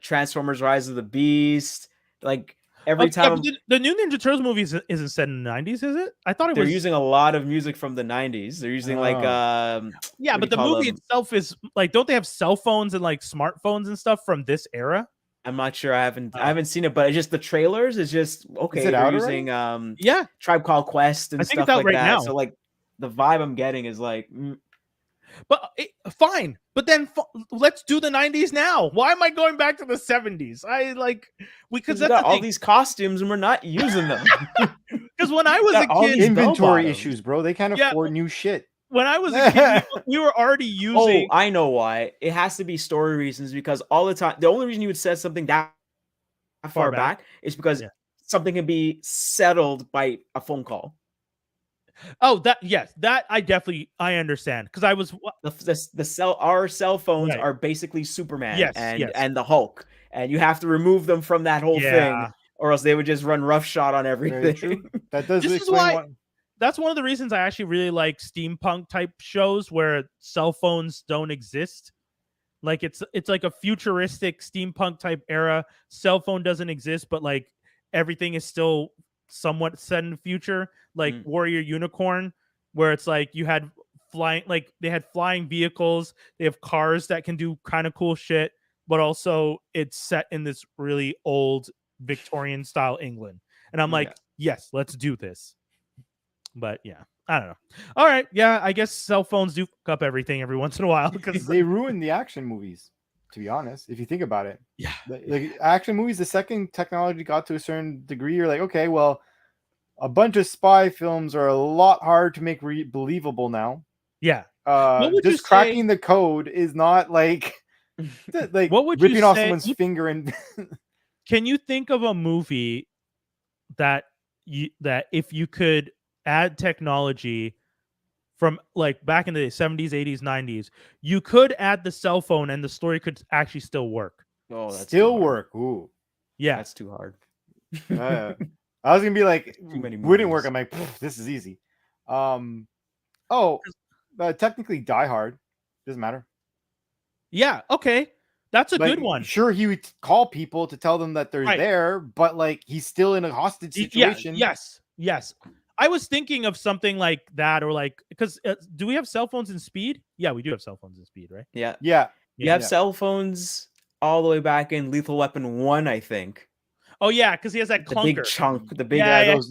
Transformers Rise of the Beast, like... Every time the new Ninja Turtles movie isn't set in the 90s, is it? I thought they're using a lot of music from the 90s. They're using but the movie itself is like, don't they have cell phones and like smartphones and stuff from this era? I'm not sure. I haven't seen it, but it's just the trailers is just okay. Is it they're out using already? Tribe Called Quest and I think stuff it's out like right that. now. So like the vibe I'm getting is like But fine. But then let's do the 90s now. Why am I going back to the 70s? Because we got all these costumes and we're not using them. Because when I was a kid, inventory issues, bro. They can't afford new shit. When I was a kid, we were already using. Oh, I know why. It has to be story reasons, because all the time, the only reason you would set something that far back is because something can be settled by a phone call. Oh, that I understand, because I was our cell phones are basically Superman and the Hulk, and you have to remove them from that whole thing, or else they would just run roughshod on everything. That does explain why. That's one of the reasons I actually really like steampunk type shows where cell phones don't exist. Like it's like a futuristic steampunk type era. Cell phone doesn't exist, but like everything is still somewhat set in the future. Like Warrior Unicorn, where it's like you had they had flying vehicles. They have cars that can do kind of cool shit, but also it's set in this really old Victorian style England. And I'm like, yes, let's do this. But yeah, I don't know. All right, yeah, I guess cell phones do fuck up everything every once in a while because they ruin the action movies. To be honest, if you think about it, like action movies, the second technology got to a certain degree, you're like, okay, well, a bunch of spy films are a lot harder to make believable now. Yeah, just cracking the code is not like what would ripping you off say? someone's finger. And can you think of a movie that if you could add technology from like back in the 70s, 80s, 90s, you could add the cell phone and the story could actually still work? Oh, that's still work. Ooh, yeah, that's too hard. I was gonna be like, wouldn't work. I'm like, this is easy. Technically, Die Hard doesn't matter. Yeah, okay, that's a good one. Sure, he would call people to tell them that they're there, but like he's still in a hostage situation. Yes. I was thinking of something like that, or like, because do we have cell phones in Speed? Yeah, we do have cell phones in Speed, right? Yeah. You have cell phones all the way back in Lethal Weapon 1, I think. Oh yeah, because he has that clunker. The big chunk, the big those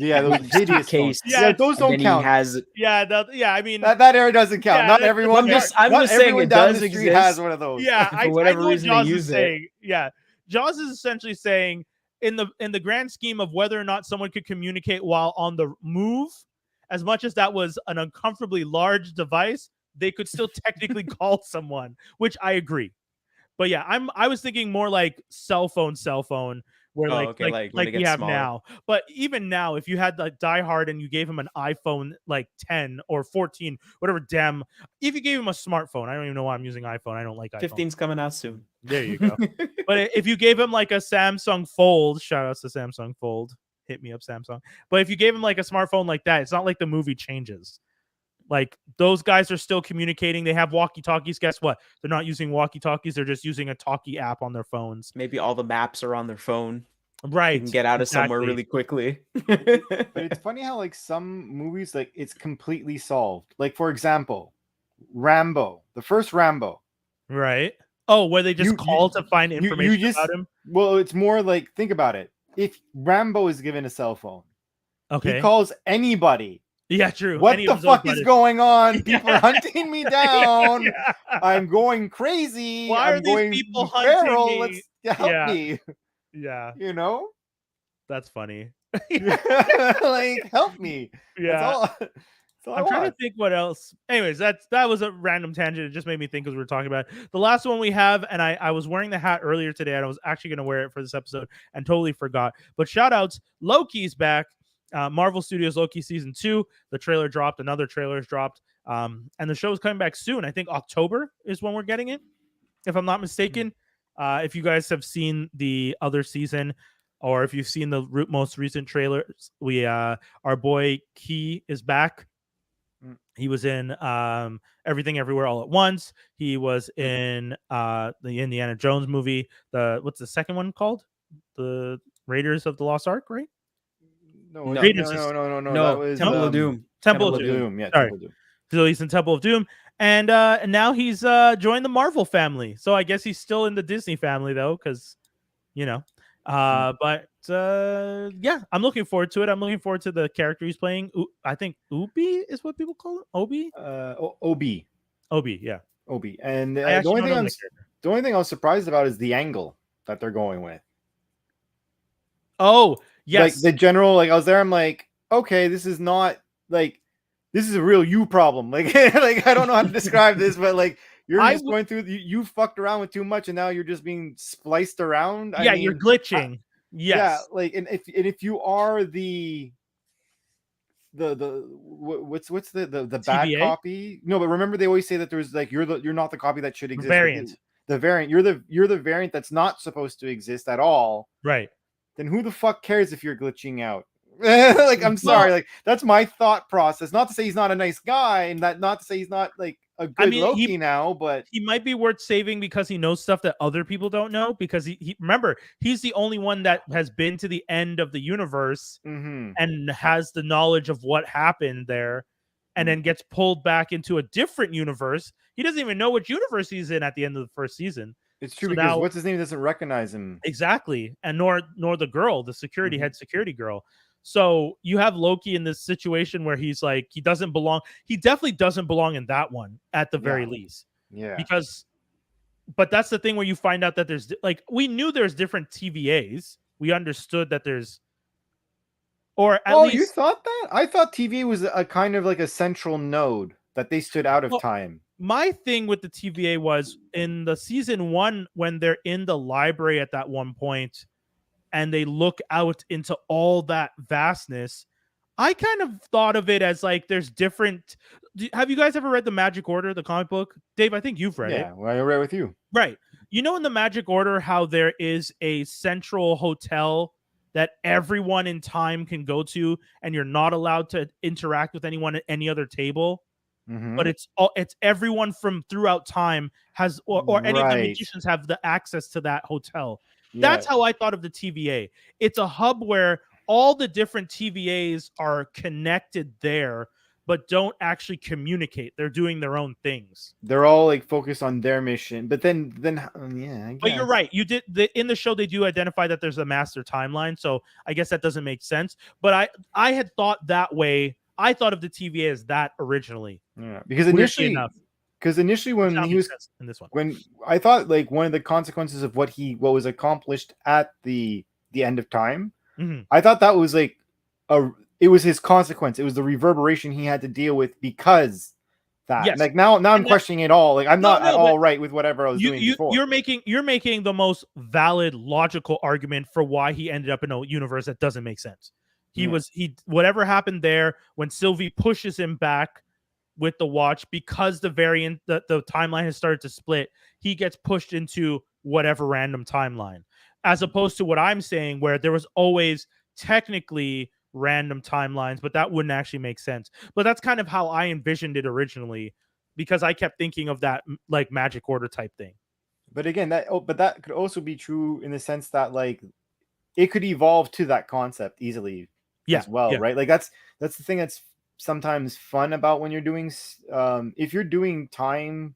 hideous case. Those don't count. I mean that era doesn't count. Not everyone. I'm just saying it does exist. Has one of those. Yeah, for whatever reason Jaws they use is saying. Yeah, Jaws is essentially saying, in the grand scheme of whether or not someone could communicate while on the move, as much as that was an uncomfortably large device, they could still technically call someone, which I agree. But yeah, I was thinking more like cell phone, where like we have smaller now. But even now, if you had like Die Hard and you gave him an iPhone like 10 or 14, whatever, if you gave him a smartphone, I don't even know why I'm using iPhone. I don't like iPhone. 15's coming out soon. There you go. But if you gave him like a Samsung Fold, shout outs to Samsung Fold. Hit me up, Samsung. But if you gave him like a smartphone like that, it's not like the movie changes. Like those guys are still communicating. They have walkie-talkies. Guess what? They're not using walkie-talkies. They're just using a talkie app on their phones. Maybe all the maps are on their phone. Right. You can get out of somewhere really quickly. But it's funny how like some movies, like it's completely solved. Like for example, Rambo, the first Rambo. Right. Oh, where they just call to find information about him? Well, it's more like, think about it. If Rambo is given a cell phone, he calls anybody. Yeah, true. What the fuck is going on? People are hunting me down. I'm going crazy. Why are these people hunting me? Help me. Yeah. You know? That's funny. Like, help me. Yeah. I'm trying to think what else. Anyways, that was a random tangent. It just made me think as we were talking about it. The last one we have, and I was wearing the hat earlier today, and I was actually going to wear it for this episode and totally forgot. But shout outs, Loki's back. Marvel Studios Loki season 2. The trailer dropped. Another trailer's dropped. And the show is coming back soon. I think October is when we're getting it, if I'm not mistaken. If you guys have seen the other season, or if you've seen the most recent trailers, our boy Key is back. He was in Everything Everywhere All at Once. He was in the Indiana Jones movie. What's the second one called? The Raiders of the Lost Ark, right? No. That was Temple of Doom. Temple of Doom. Yeah, sorry. Temple of Doom. So he's in Temple of Doom, and now he's joined the Marvel family. So I guess he's still in the Disney family though, because But I'm looking forward to it. I'm looking forward to the character he's playing. I think Ubi is what people call it. Obi. Obi, yeah. Obi. And I actually don't know that character. the only thing I was surprised about is the angle that they're going with. Oh, yes. Like the general, like I was there, I'm like, okay, this is not like this is a real you problem. Like, like I don't know how to describe this, but like you're just going through you fucked around with too much and now you're just being spliced around. Yeah, you're glitching. Yes. Yeah, like and if you are the what's the bad TVA? copy? No, but remember they always say that there's like you're not the copy that should exist. Variant. The variant. You're the variant that's not supposed to exist at all. Right. Then who the fuck cares if you're glitching out? Like I'm sorry, like that's my thought process. Not to say he's not a nice guy, and not to say he's not like a good Loki now, but he might be worth saving because he knows stuff that other people don't know. Because he remember he's the only one that has been to the end of the universe and has the knowledge of what happened there, and then gets pulled back into a different universe. He doesn't even know which universe he's in at the end of the first season. It's true, because what's his name doesn't recognize him. Exactly, and nor the girl, the security head security girl. So you have Loki in this situation where he's like, he doesn't belong. He definitely doesn't belong in that one at the very least. Yeah. But that's the thing where you find out that there's like, we knew there's different TVAs. We understood that there's, or at least. You thought that? I thought TVA was a kind of like a central node that they stood out of time. My thing with the TVA was in the season 1, when they're in the library at that one point, and they look out into all that vastness, I kind of thought of it as like there's different. Have you guys ever read the Magic Order, the comic book? Dave, I think you've read it. Yeah, well, I read with you. Right. You know, in the Magic Order, how there is a central hotel that everyone in time can go to, and you're not allowed to interact with anyone at any other table. But it's everyone from throughout time has, or any of the magicians have the access to that hotel. That's how I thought of the TVA. It's a hub where all the different TVAs are connected there, but don't actually communicate. They're doing their own things. They're all like focused on their mission. But then yeah. I guess. But you're right. You did in the show they do identify that there's a master timeline, so I guess that doesn't make sense. But I had thought that way. I thought of the TVA as that originally. Yeah, because initially when he was in this one, when I thought like one of the consequences of what was accomplished at the end of time, I thought that was like it was his consequence. It was the reverberation he had to deal with because that. Yes. Like now I'm questioning it all. Like I'm not at all right with whatever I was doing before. You're making the most valid, logical argument for why he ended up in a universe that doesn't make sense. Whatever happened there when Sylvie pushes him back with the watch, because the timeline has started to split, he gets pushed into whatever random timeline, as opposed to what I'm saying, where there was always technically random timelines, but that wouldn't actually make sense. But that's kind of how I envisioned it originally, because I kept thinking of that like Magic Order type thing. But again, that could also be true in the sense that like it could evolve to that concept easily as well, right? Like that's the thing that's sometimes fun about when you're doing if you're doing time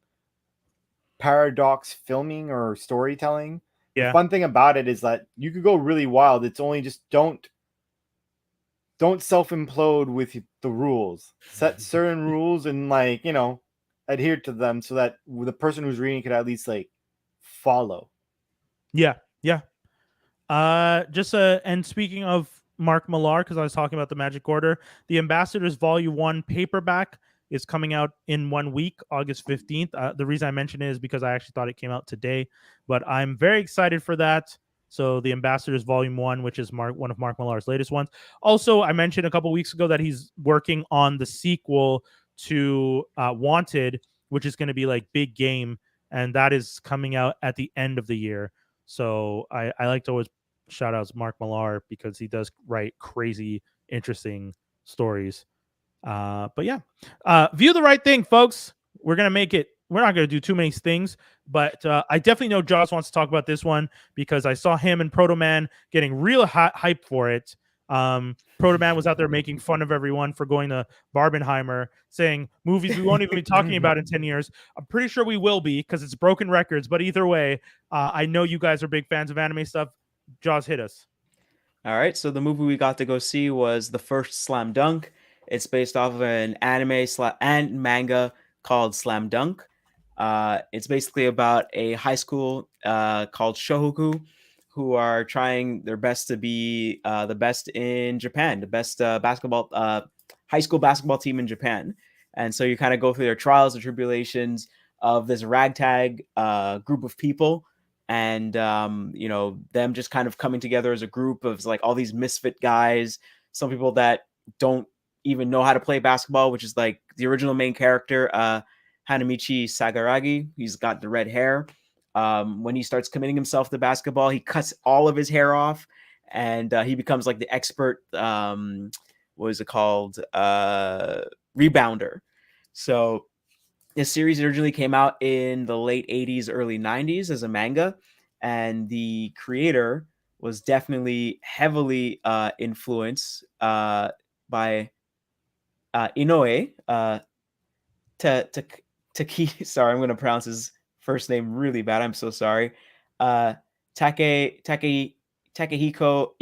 paradox filming or storytelling. The fun thing about it is that you could go really wild. It's only just don't self-implode with the rules. Set certain rules and like, adhere to them so that the person who's reading could at least like follow. And speaking of Mark Millar, because I was talking about the Magic Order, the Ambassadors Volume 1 paperback is coming out in 1 week, August 15th. The reason I mention it is because I actually thought it came out today, but I'm very excited for that. So the Ambassadors Volume 1, which is one of Mark Millar's latest ones. Also, I mentioned a couple weeks ago that he's working on the sequel to Wanted, which is going to be like big game, and that is coming out at the end of the year. So I like to always shout out Mark Millar because he does write crazy, interesting stories. But yeah, view the right thing, folks. We're going to make it. We're not going to do too many things, but I definitely know Joss wants to talk about this one because I saw him and Proto Man getting real hype for it. Proto Man was out there making fun of everyone for going to Barbenheimer, saying movies we won't even be talking about in 10 years. I'm pretty sure we will be because it's broken records, but either way, I know you guys are big fans of anime stuff. Jaws, hit us. All right, so the movie we got to go see was the first Slam Dunk. It's based off of an anime and manga called Slam Dunk. It's basically about a high school called Shohoku, who are trying their best to be the best in Japan, the best high school basketball team in Japan. And so you kind of go through their trials and tribulations of this ragtag group of people, and them just kind of coming together as a group of like all these misfit guys, some people that don't even know how to play basketball, which is like the original main character, Hanamichi Sagaragi. He's got the red hair. When he starts committing himself to basketball, he cuts all of his hair off, and he becomes like the expert. What is it called? Rebounder. So this series originally came out in the late 80s, early 90s as a manga, and the creator was definitely heavily influenced by Inoue. Sorry, I'm going to pronounce his first name really bad. I'm so sorry. Takehiko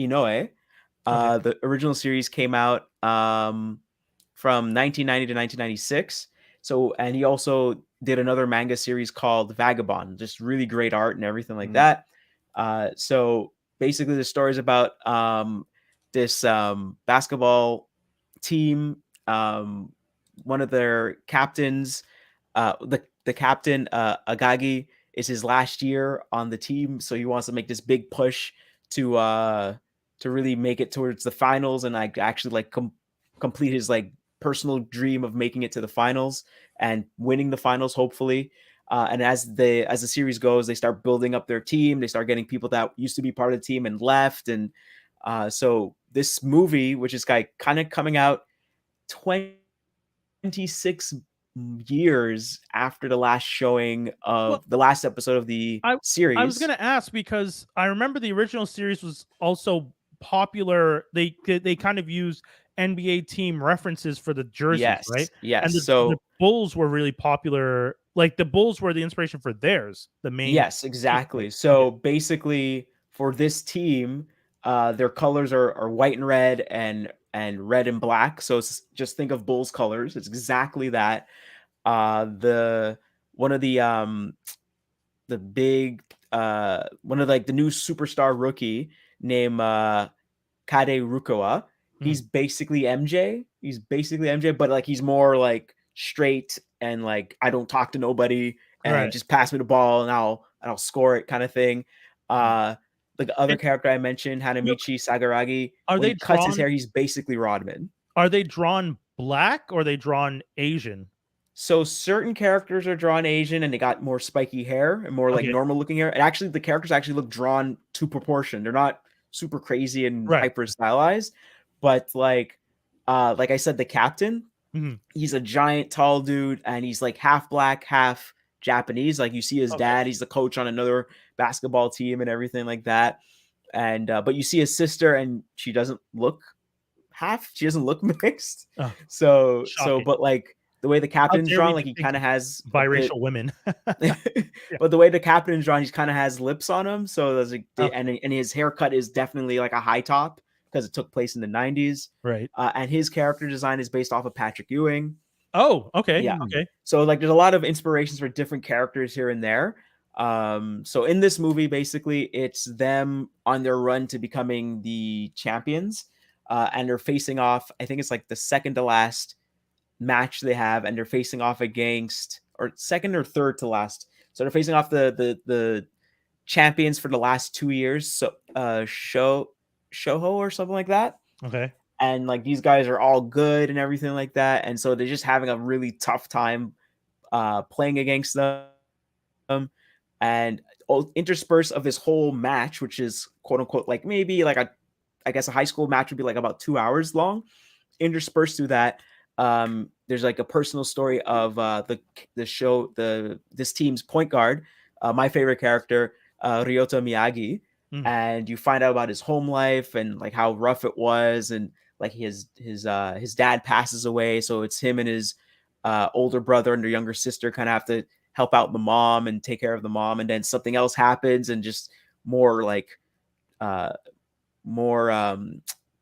Inoue. The original series came out from 1990 to 1996. So, and he also did another manga series called Vagabond, just really great art and everything like that. So basically the story is about this basketball team. One of their captains, the captain, Agagi, is his last year on the team. So he wants to make this big push to really make it towards the finals and like actually like complete his like personal dream of making it to the finals and winning the finals, hopefully. And as the series goes, they start building up their team. They start getting people that used to be part of the team and left. And so this movie, which is kind of coming out 26 years after the last showing of the last episode of the series. I was going to ask because I remember the original series was also popular. They kind of used NBA team references for the jersees, right? Yes. And the Bulls were really popular. Like the Bulls were the inspiration for theirs. The main. Yes, exactly. So basically, for this team, their colors are white and red and red and black. So it's just think of Bulls colors. It's exactly that. One of the big one of like the new superstar rookie named Kade Rukawa. He's basically MJ. But like he's more like straight and like I don't talk to nobody and just pass me the ball and I'll score it kind of thing. The other character I mentioned, Hanamichi Sagaragi, when he cuts his hair, he's basically Rodman. Are they drawn black or are they drawn Asian? So certain characters are drawn Asian and they got more spiky hair and more like normal looking hair. And actually the characters actually look drawn to proportion. They're not super crazy and hyper stylized, but like I said, the captain, he's a giant tall dude and he's like half black, half Japanese. Like you see his dad, he's the coach on another basketball team and everything like that. And but you see his sister and she doesn't look mixed. So but like the way the captain's drawn, like he kind of has biracial women. But the way the captain's drawn, he kind of has lips on him. So there's and his haircut is definitely like a high top because it took place in the 90s. Right. And his character design is based off of Patrick Ewing. Oh, okay. Yeah. Okay. So like there's a lot of inspirations for different characters here and there. So in this movie, basically it's them on their run to becoming the champions. And they're facing off, I think it's like the second to last match they have, and they're facing off against, or second or third to last. So they're facing off the champions for the last 2 years. So Shoho or something like that. Okay. And like these guys are all good and everything like that. And so they're just having a really tough time playing against them. And interspersed of this whole match, which is quote unquote like maybe like a high school match would be like about 2 hours long. Interspersed through that, there's like a personal story of this team's point guard, my favorite character, Ryota Miyagi, and you find out about his home life and like how rough it was, and like his dad passes away, so it's him and his older brother and their younger sister kind of have to help out the mom and take care of the mom, and then something else happens and just more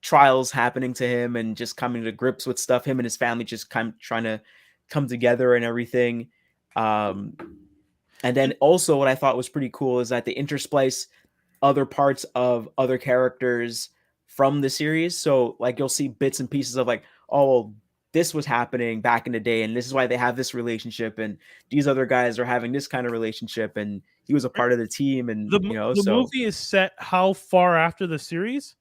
trials happening to him and just coming to grips with stuff. Him and his family just kind of trying come together and everything. And then also what I thought was pretty cool is that they intersplice other parts of other characters from the series. So like you'll see bits and pieces of like, oh, this was happening back in the day, and this is why they have this relationship, and these other guys are having this kind of relationship, and he was a part of the team, and the movie is set how far after the series?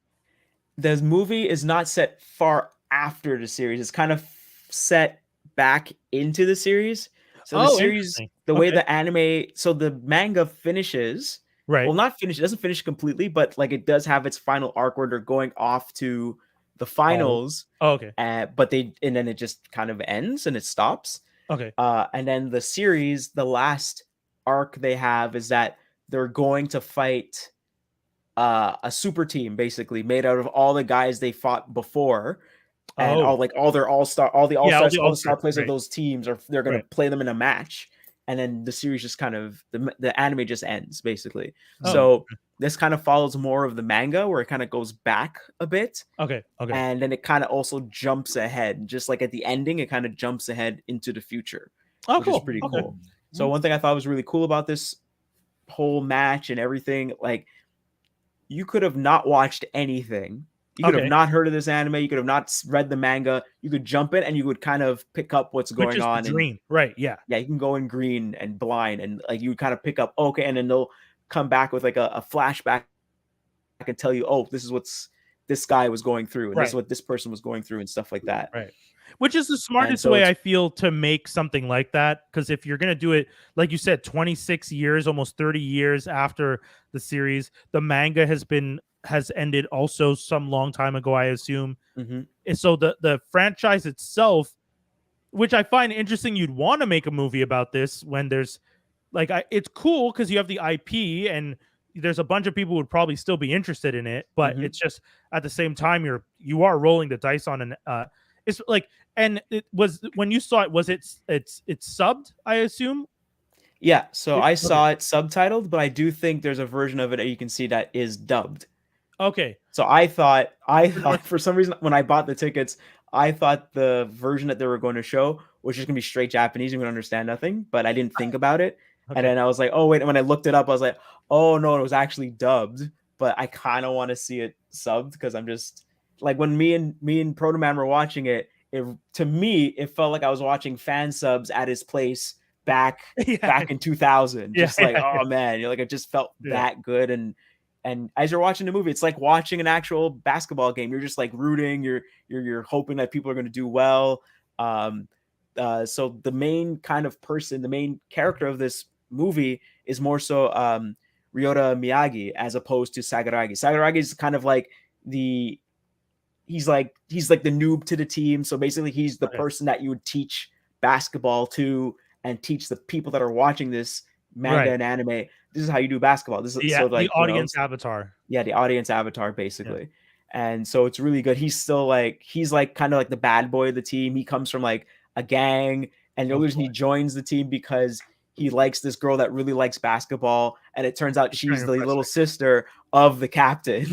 The movie is not set far after the series. It's kind of set back into the series. So the series, the way the anime, so the manga finishes. Right. Well, not finish. It doesn't finish completely, but like it does have its final arc where they're going off to the finals. Oh, okay. But and then it just kind of ends and it stops. Okay. And then the series, the last arc they have is that they're going to fight a super team, basically made out of all the guys they fought before, and all the all-star players of those teams they're going to play them in a match. And then the series just kind of the anime just ends basically. So this kind of follows more of the manga where it kind of goes back a bit. Okay. And then it kind of also jumps ahead, just like at the ending, it kind of jumps ahead into the future. Which is pretty cool. So one thing I thought was really cool about this whole match and everything, like you could have not watched anything. You could have not heard of this anime. You could have not read the manga. You could jump in and you would kind of pick up what's going on. Green, right? Yeah. Yeah, you can go in green and blind, and like you would kind of pick up, okay, and then they'll come back with like a flashback. I can tell you, oh, this is what's this guy was going through, and this is what this person was going through, and stuff like that. Right. Which is the smartest way I feel to make something like that. Because if you're going to do it, like you said, 26 years, almost 30 years after the series, the manga has ended also some long time ago, I assume. Mm-hmm. And so the franchise itself, which I find interesting, you'd want to make a movie about this when there's like, it's cool because you have the IP and there's a bunch of people who would probably still be interested in it, but it's just at the same time you are rolling the dice on an it's like, and it was when you saw it, was it's subbed, I assume? Yeah, so I saw it subtitled, but I do think there's a version of it that you can see that is dubbed. Okay. So I thought for some reason when I bought the tickets, I thought the version that they were going to show was just gonna be straight Japanese and we would understand nothing, but I didn't think about it. Okay. And then I was like, oh wait, and when I looked it up, I was like, oh no, it was actually dubbed, but I kind of want to see it subbed because I'm just like when me and Proto Man were watching it, to me it felt like I was watching fan subs at his place back in 2000. Just oh man, you're like it just felt that good. And as you're watching the movie, it's like watching an actual basketball game. You're just like rooting, you're hoping that people are going to do well. So the main kind of person, the main character of this movie is more so Ryota Miyagi as opposed to Sagaragi. Sagaragi is kind of like he's like the noob to the team. So basically he's the person that you would teach basketball to and teach the people that are watching this manga and anime. This is how you do basketball. This is so like, the audience avatar. Yeah, the audience avatar basically. Yeah. And so it's really good. He's still like kind of like the bad boy of the team. He comes from like a gang, and the reason he joins the team because he likes this girl that really likes basketball, and it turns out she's the little sister of the captain.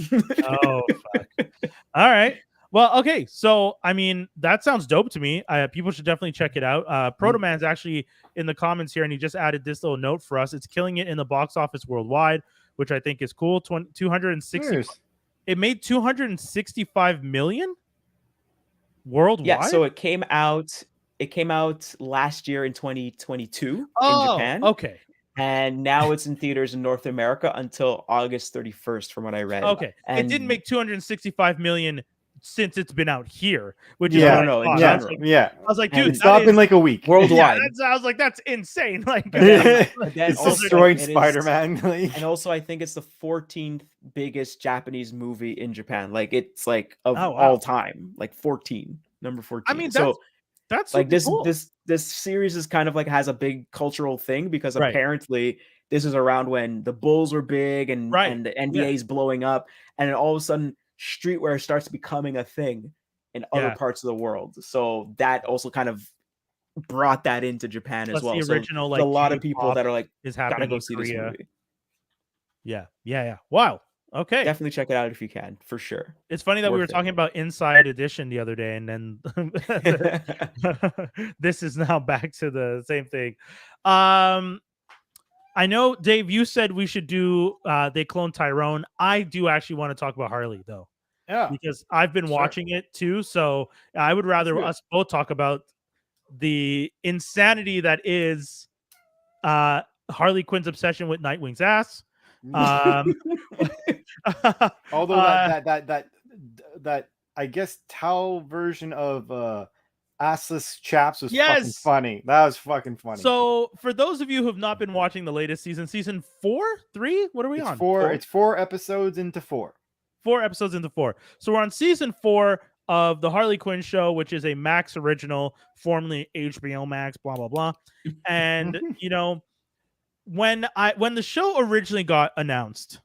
Oh, fuck. All right. Well, okay. So, I mean, that sounds dope to me. People should definitely check it out. Proto Man's actually in the comments here, and he just added this little note for us. It's killing it in the box office worldwide, which I think is cool. 260. It made 265 million worldwide. Yeah. So it came out last year in 2022 in Japan. Okay. And now it's in theaters in North America until August 31st, from what I read. Okay. And it didn't make 265 million since it's been out here, which is in general. I was like, dude, it's not been like a week worldwide. I was like, that's insane. Like, it's destroying Spider-Man. And also, I think it's the 14th biggest Japanese movie in Japan. Like, it's like all time, like 14, number 14. I mean, that's like cool. This series is kind of like has a big cultural thing because apparently this is around when the Bulls were big and the NBA is blowing up, and then all of a sudden streetwear starts becoming a thing in other parts of the world. So that also kind of brought that into Japan as well. The original, so a lot of people that are like, is happening gotta go see this movie. Yeah. Wow. Okay. Definitely check it out if you can, for sure. It's funny that we were Worth it. talking about Inside Edition the other day, and then this is now back to the same thing. I know, Dave, you said we should do They Clone Tyrone. I do actually want to talk about Harley, though. Yeah. Because I've been watching it, too. So I would rather us both talk about the insanity that is Harley Quinn's obsession with Nightwing's ass. Although that I guess towel version of assless chaps was fucking funny. That was fucking funny. So for those of you who have not been watching the latest season 4, 3, what are we on? It's 4 episodes into 4. 4 episodes into 4. So we're on season 4 of the Harley Quinn show, which is a Max original, formerly HBO Max, blah blah blah. And you know, when the show originally got announced,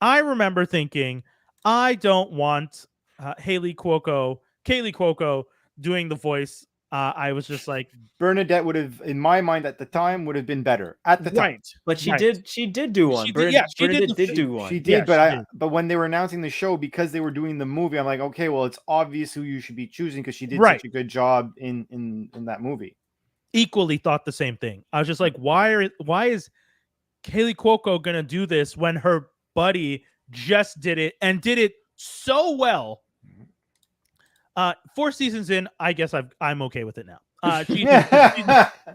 I remember thinking, I don't want Kaylee Cuoco doing the voice. I was just like, Bernadette would have, in my mind at the time, would have been better at the time. Right, but she did do one. Bernadette did do one. She did, but when they were announcing the show, because they were doing the movie, I'm like, okay, well, it's obvious who you should be choosing because she did such a good job in that movie. Equally thought the same thing. I was just like, why is Kaylee Cuoco gonna do this when her buddy just did it and did it so well? 4 seasons in, I guess I'm okay with it now.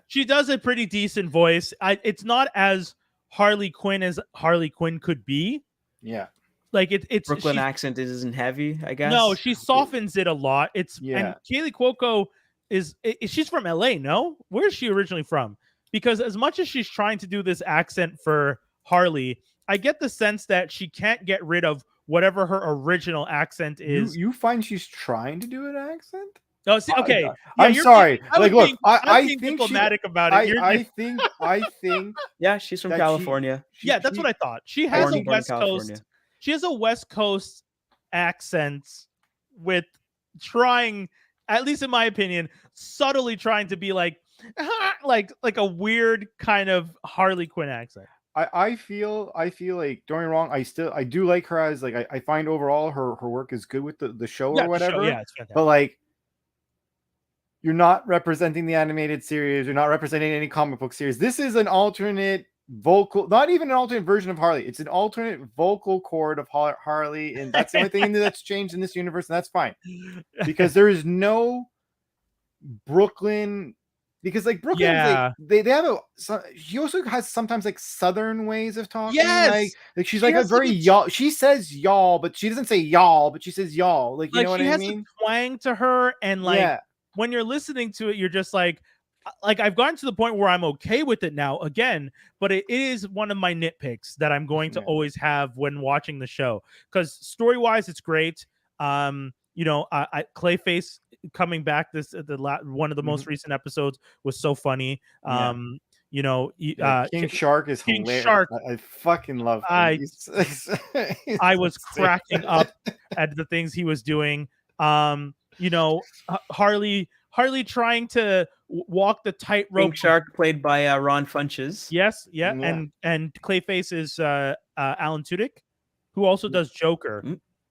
She does a pretty decent voice. It's not as Harley Quinn as Harley Quinn could be. Yeah, like it's Brooklyn accent isn't heavy, I guess. No, she softens it a lot. And Kaylee Cuoco is she's from LA. No, where's she originally from? Because as much as she's trying to do this accent for Harley, I get the sense that she can't get rid of whatever her original accent is. You find she's trying to do an accent? Oh, see, okay. I'm sorry. Like, look, I think diplomatic about it. I think. Yeah, she's from California. That's what I thought. She has a West Coast. She has a West Coast accent with trying, at least in my opinion, subtly trying to be like a weird kind of Harley Quinn accent. I feel like, don't get me wrong, I do like her as, like, I find overall her work is good with the show or whatever. It's fantastic. But like, you're not representing the animated series, you're not representing any comic book series. This is an alternate vocal, not even an alternate version of Harley. It's an alternate vocal cord of Harley, and that's the only thing that's changed in this universe, and that's fine. Because there is no Brooklyn. Because like Brooklyn, they have she also has sometimes like Southern ways of talking. Yes, like she's like a very y'all. She says y'all, but she doesn't say y'all, but she says y'all. Like, you know what I mean? She has a twang to her, and like when you're listening to it, you're just like I've gotten to the point where I'm okay with it now again. But it is one of my nitpicks that I'm going to always have when watching the show, because story wise, it's great. You know, Clayface coming back one of the most recent episodes was so funny. You know, King Shark is hilarious. Shark, I fucking love him. I was cracking up at the things he was doing. You know, Harley trying to walk the tightrope. King Shark played by Ron Funches. Yes, and Clayface is Alan Tudyk, who also does Joker.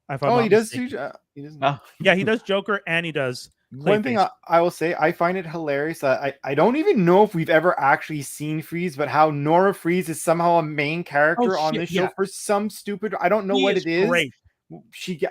He does. He does Joker, and he does Clayface. One thing I will say, I find it hilarious. I don't even know if we've ever actually seen Freeze, but how Nora Freeze is somehow a main character on this show for some stupid. I don't know what it is. Great. She's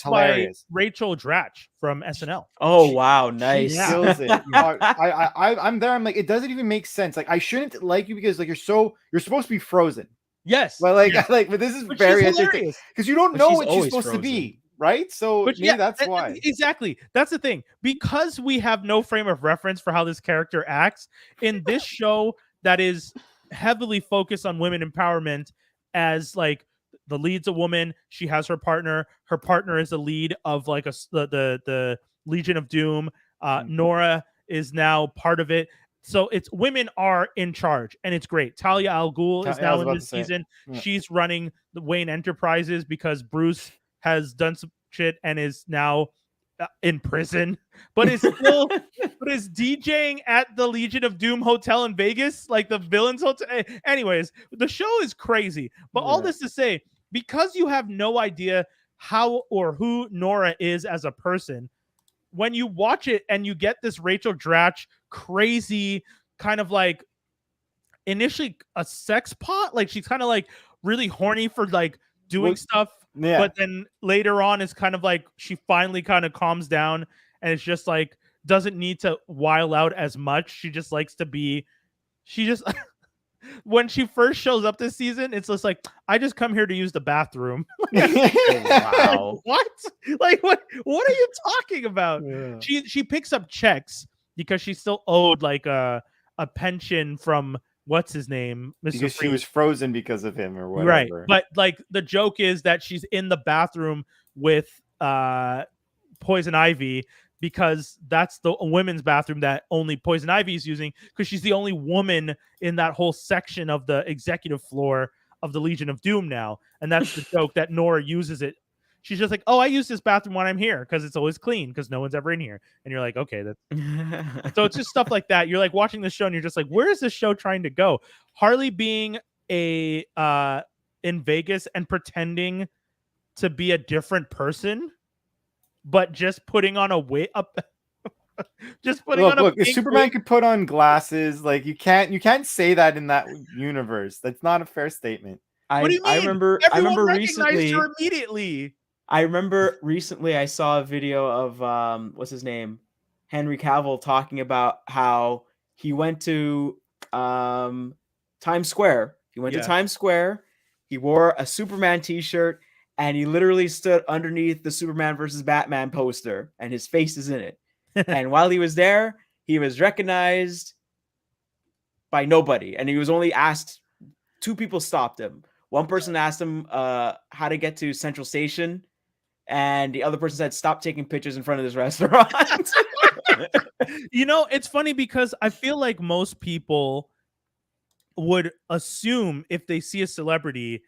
hilarious. By Rachel Dratch from SNL. Oh wow, nice. She kills it. I'm there. I'm like, it doesn't even make sense. Like, I shouldn't like you because like you're supposed to be frozen. Yes, but but this is very interesting because you don't know what she's supposed to be, right? So maybe that's why. Exactly, that's the thing. Because we have no frame of reference for how this character acts in this show that is heavily focused on women empowerment. As like the lead's a woman, she has her partner. Her partner is the lead of like the Legion of Doom. Nora is now part of it. So it's women are in charge, and it's great. Talia al Ghul is now in this season. She's running the Wayne Enterprises because Bruce has done some shit and is now in prison, but is still DJing at the Legion of Doom hotel in Vegas, like the villains hotel. Anyways, the show is crazy. But all this to say, because you have no idea how or who Nora is as a person, when you watch it and you get this Rachel Dratch crazy kind of like initially a sex pot, like she's kind of like really horny for like doing stuff, but then later on it's kind of like she finally kind of calms down and it's just like doesn't need to while out as much. She just likes to be, she just when she first shows up this season, it's just like, I just come here to use the bathroom. Wow. Like, what? Like, what are you talking about? Yeah. She picks up checks because she's still owed like a pension from what's his name, Mr. Because she Freeze. was frozen because of him or whatever. Right. But like the joke is that she's in the bathroom with Poison Ivy, because that's the women's bathroom that only Poison Ivy is using, because she's the only woman in that whole section of the executive floor of the Legion of Doom now. And that's the joke that Nora uses it. She's just like, oh, I use this bathroom when I'm here because it's always clean because no one's ever in here. And you're like, okay, that's so it's just stuff like that. You're like watching the show and you're just like, where is this show trying to go? Harley being a in Vegas and pretending to be a different person, but just putting on a wig up. Just putting on a look, if Superman could put on glasses, like you can't say that in that universe. That's not a fair statement. What do you mean? I remember recognized her immediately. I remember recently I saw a video of what's his name? Henry Cavill talking about how he went to Times Square. He went to Times Square. He wore a Superman t-shirt and he literally stood underneath the Superman versus Batman poster and his face is in it. And while he was there, he was recognized by nobody. And he was only asked, 2 people stopped him. One person asked him how to get to Central Station. And the other person said, stop taking pictures in front of this restaurant. You know, it's funny because I feel like most people would assume if they see a celebrity,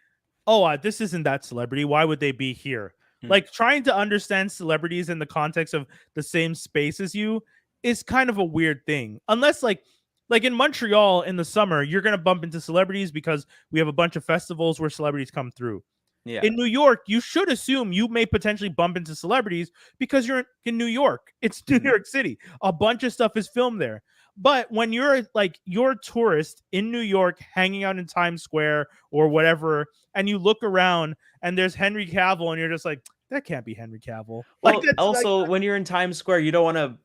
oh, this isn't that celebrity. Why would they be here? Like trying to understand celebrities in the context of the same space as you is kind of a weird thing. Unless like in Montreal in the summer, you're going to bump into celebrities because we have a bunch of festivals where celebrities come through. Yeah. In New York, you should assume you may potentially bump into celebrities because you're in New York. It's New York City. A bunch of stuff is filmed there. But when you're a tourist in New York hanging out in Times Square or whatever, and you look around and there's Henry Cavill and you're just like, that can't be Henry Cavill. Well, also, when you're in Times Square, you don't want to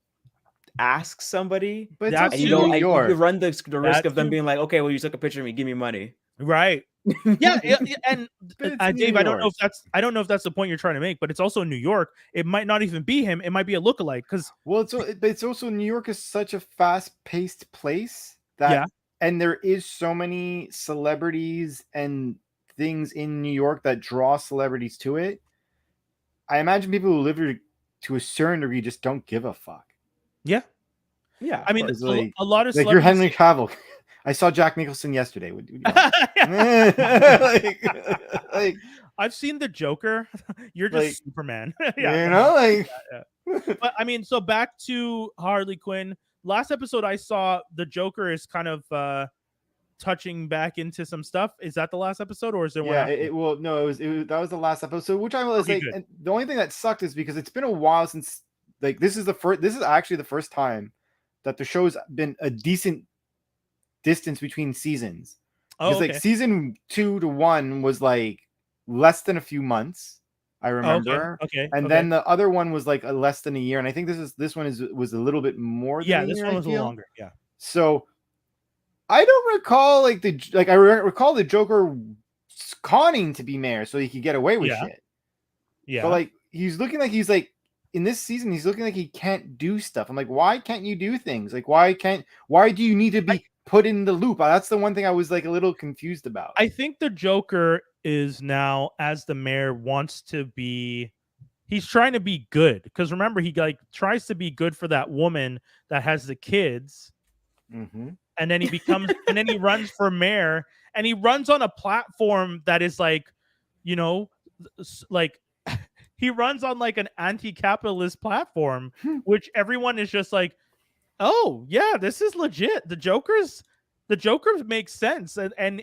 ask somebody. But you run the risk of them being like, okay, well, you took a picture of me, give me money. Right. Yeah, and Dave, I don't know if that's the point you're trying to make, but it's also New York. It might not even be him. It might be a lookalike. Because it's also New York is such a fast-paced place that, and there is so many celebrities and things in New York that draw celebrities to it. I imagine people who live here to a certain degree just don't give a fuck. Yeah. I mean, a lot of like you're Henry Cavill. I saw Jack Nicholson yesterday. I've seen the Joker. You're just Superman. But I mean, so back to Harley Quinn. Last episode I saw, the Joker is kind of touching back into some stuff. Is that the last episode, or is there one? Yeah, that was the last episode. Which I was like, and the only thing that sucked is because it's been a while since this is actually the first time that the show's been a decent distance between seasons. Because season 2 to 1 was like less than a few months, I remember. And then the other one was like less than a year, and I think this one was a little bit more than a year. This one was a little longer. Yeah. So I don't recall I recall the Joker conning to be mayor so he could get away with shit. Yeah. But like he's looking like he's like in this season he's looking like he can't do stuff. I'm like, why can't you do things? Like why do you need to be put in the loop? That's the one thing I was like a little confused about. I think the Joker is now, as the mayor, wants to be, he's trying to be good, because remember he tries to be good for that woman that has the kids, and then he becomes and then he runs for mayor, and he runs on a platform that is like, you know, like he runs on like an anti-capitalist platform, which everyone is just like, oh yeah, this is legit. The Joker makes sense, and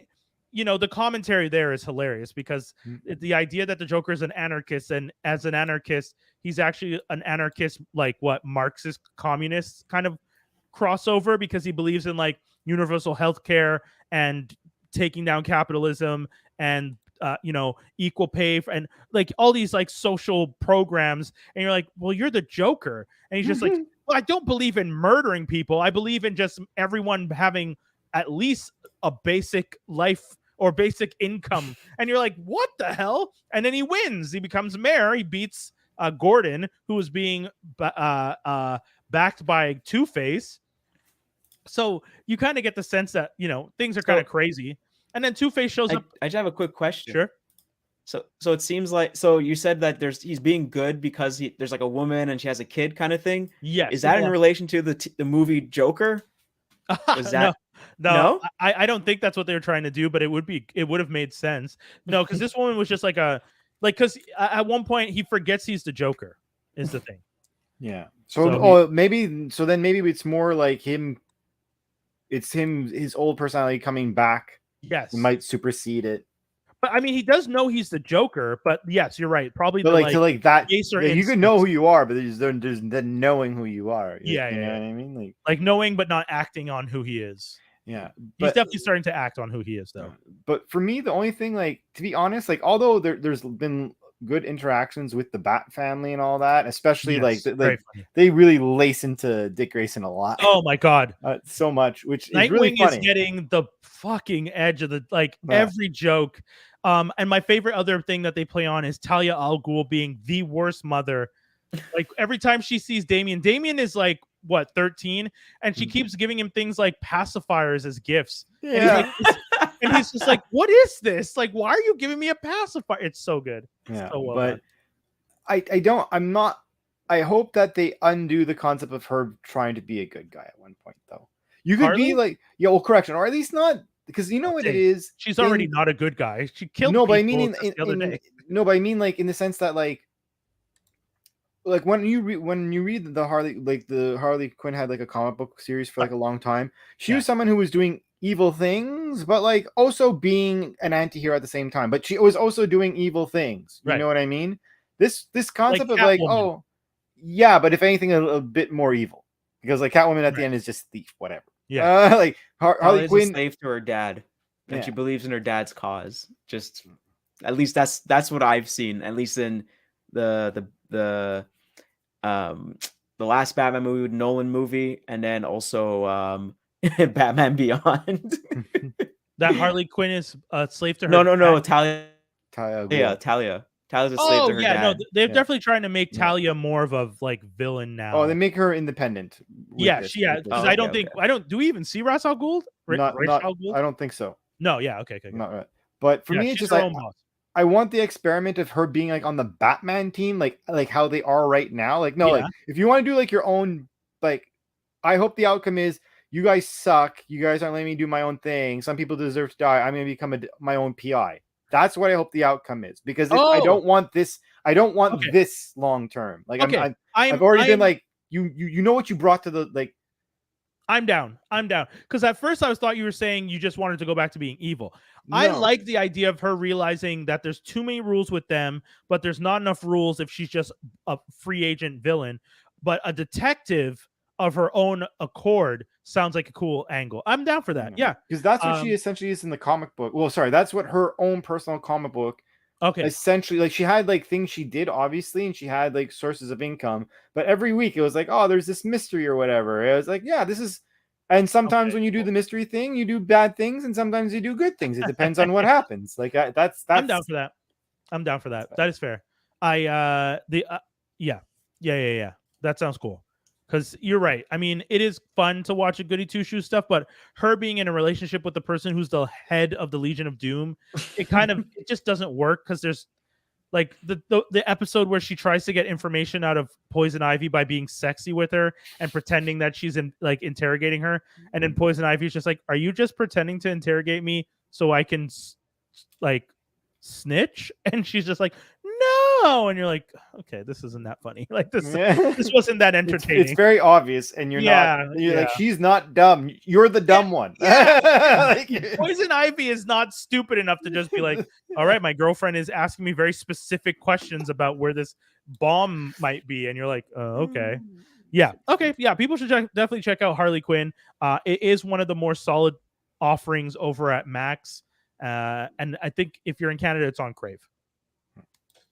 the commentary there is hilarious because the idea that the Joker is an anarchist, and as an anarchist, he's actually an anarchist, like what Marxist communist kind of crossover, because he believes in like universal health care and taking down capitalism and equal pay and like all these like social programs. And you're like, well, you're the Joker. And he's just like, well, I don't believe in murdering people. I believe in just everyone having at least a basic life or basic income. And you're like, what the hell? And then he wins. He becomes mayor. He beats Gordon, who was being backed by Two-Face. So you kind of get the sense that, things are kind of crazy. And then Two-Face shows up. I just have a quick question. Sure. So it seems like, so you said that he's being good because there's like a woman and she has a kid kind of thing. Yes. Is that in relation to the movie Joker? Was that no? I don't think that's what they were trying to do, but it would have made sense. No, because this woman was just because at one point he forgets he's the Joker is the thing. Yeah. So maybe it's more like him. It's his old personality coming back. Yes. It might supersede it. But I mean, he does know he's the Joker. But yes, you're right. Probably but that. You could know who you are, but there's then knowing who you are. You know what I mean? Like knowing but not acting on who he is. Yeah, he's definitely starting to act on who he is, though. But for me, the only thing, to be honest, although there's been good interactions with the Bat family and all that, especially they really lace into Dick Grayson a lot. Oh my god, so much, which Nightwing is really funny. Is getting the fucking edge of the every joke. And my favorite other thing that they play on is Talia al Ghul being the worst mother. Like every time she sees Damien is like what 13, and she keeps giving him things like pacifiers as gifts. Yeah. And he's just like, what is this? Like, why are you giving me a pacifier? It's so good. Yeah, so well but done. I hope that they undo the concept of her trying to be a good guy at one point, though. You could Harley? be like, correction, or at least not, because you know what it is. She's already not a good guy. She killed but I mean the other day. No, but I mean in the sense that like when you read the Harley, the Harley Quinn had a comic book series for a long time. She was someone who was doing evil things, but also being an anti-hero at the same time. But she was also doing evil things. You know what I mean? This concept of Catwoman. But if anything, a bit more evil, because Catwoman at the end is just thief, whatever. Yeah, Harley Quinn, a slave to her dad, and she believes in her dad's cause. Just at least that's what I've seen. At least in the last Batman movie, Nolan movie, and then also Batman Beyond. That Harley Quinn is a slave to her. No, Talia. Talia. Talia's a slave to her dad. No, they're definitely trying to make Talia more of a villain now. Oh, they make her independent. Because I don't think do we even see Ra's al Ghul? I don't think so. No, okay. Not right. But for me, it's just I want the experiment of her being on the Batman team, like how they are right now. If you want to do your own, I hope the outcome is you guys suck. You guys aren't letting me do my own thing. Some people deserve to die. I'm going to become my own PI. That's what I hope the outcome is, because I don't want this. I don't want this long term. I've already been you know what you brought to the I'm down. Because at first I thought you were saying you just wanted to go back to being evil. No. I like the idea of her realizing that there's too many rules with them, but there's not enough rules if she's just a free agent villain. But a detective of her own accord sounds like a cool angle. I'm down for that. Yeah. Because that's what she essentially is in the comic book. Well, sorry, that's what her own personal comic book. Okay. Essentially, she had things she did, obviously, and she had sources of income. But every week it was there's this mystery or whatever. It was this is, and sometimes when you do the mystery thing, you do bad things, and sometimes you do good things. It depends on what happens. That's. I'm down for that. That is fair. Yeah. That sounds cool. Because you're right. I mean, it is fun to watch a goody two shoes stuff, but her being in a relationship with the person who's the head of the Legion of Doom, it just doesn't work, because there's the episode where she tries to get information out of Poison Ivy by being sexy with her and pretending that she's interrogating her, and then Poison Ivy's just are you just pretending to interrogate me so I can snitch? And she's just no, and you're like, okay, this isn't that funny. Like this wasn't that entertaining. It's very obvious, and you're not. You're like, she's not dumb. You're the dumb one. Like, Poison Ivy is not stupid enough to just be like, all right, my girlfriend is asking me very specific questions about where this bomb might be, and you're like, okay. Yeah. Okay. Yeah. People should definitely check out Harley Quinn. It is one of the more solid offerings over at Max. And I think if you're in Canada, it's on Crave.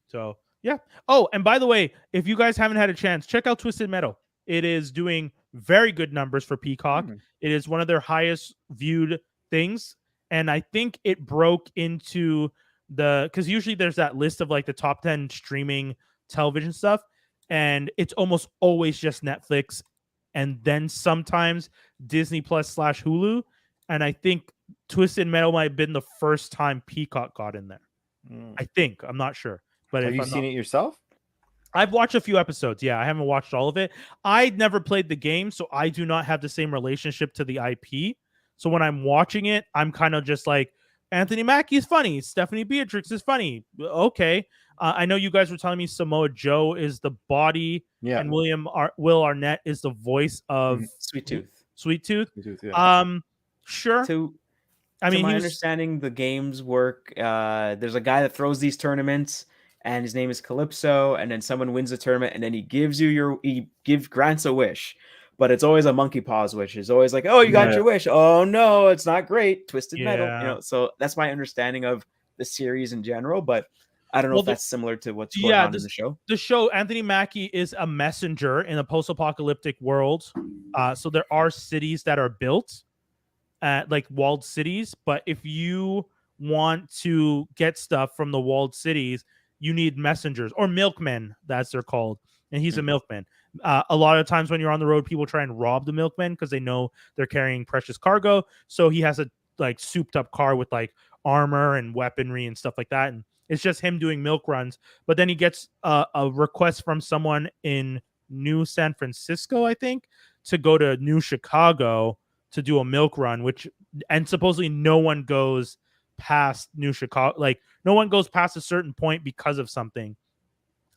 So, yeah. Oh, and by the way, if you guys haven't had a chance, check out Twisted Metal. It is doing very good numbers for Peacock. It is one of their highest viewed things. And I think it broke into because usually there's that list of like the top 10 streaming television stuff. And it's almost always just Netflix and then sometimes Disney Plus / Hulu. And I think Twisted Metal might have been the first time Peacock got in there. I think. I'm not sure. But have you seen it yourself? I've watched a few episodes. Yeah, I haven't watched all of it. I never played the game, so I do not have the same relationship to the IP. So when I'm watching it, I'm kind of just like, Anthony Mackie is funny. Stephanie Beatrix is funny. Okay. I know you guys were telling me Samoa Joe is the body, and Will Arnett is the voice of Sweet Tooth. Sweet Tooth. Yeah. Sure. To my understanding, the games work. There's a guy that throws these tournaments, and his name is Calypso. And then someone wins the tournament, and then he grants a wish. But it's always a monkey paws wish. It's always like, oh, you got your wish. Oh no, it's not great. Twisted Metal. So that's my understanding of the series in general. But I don't know if that's similar to what's going on in the show. The show, Anthony Mackie is a messenger in a post-apocalyptic world. So there are cities that are built, like walled cities. But if you want to get stuff from the walled cities, you need messengers or milkmen, that's they're called. And he's a milkman. A lot of times when you're on the road, people try and rob the milkmen because they know they're carrying precious cargo. So he has a like souped up car with like armor and weaponry and stuff like that. And it's just him doing milk runs. But then he gets a request from someone in New San Francisco, I think, to go to New Chicago to do a milk run, and supposedly no one goes past New Chicago. Like no one goes past a certain point because of something.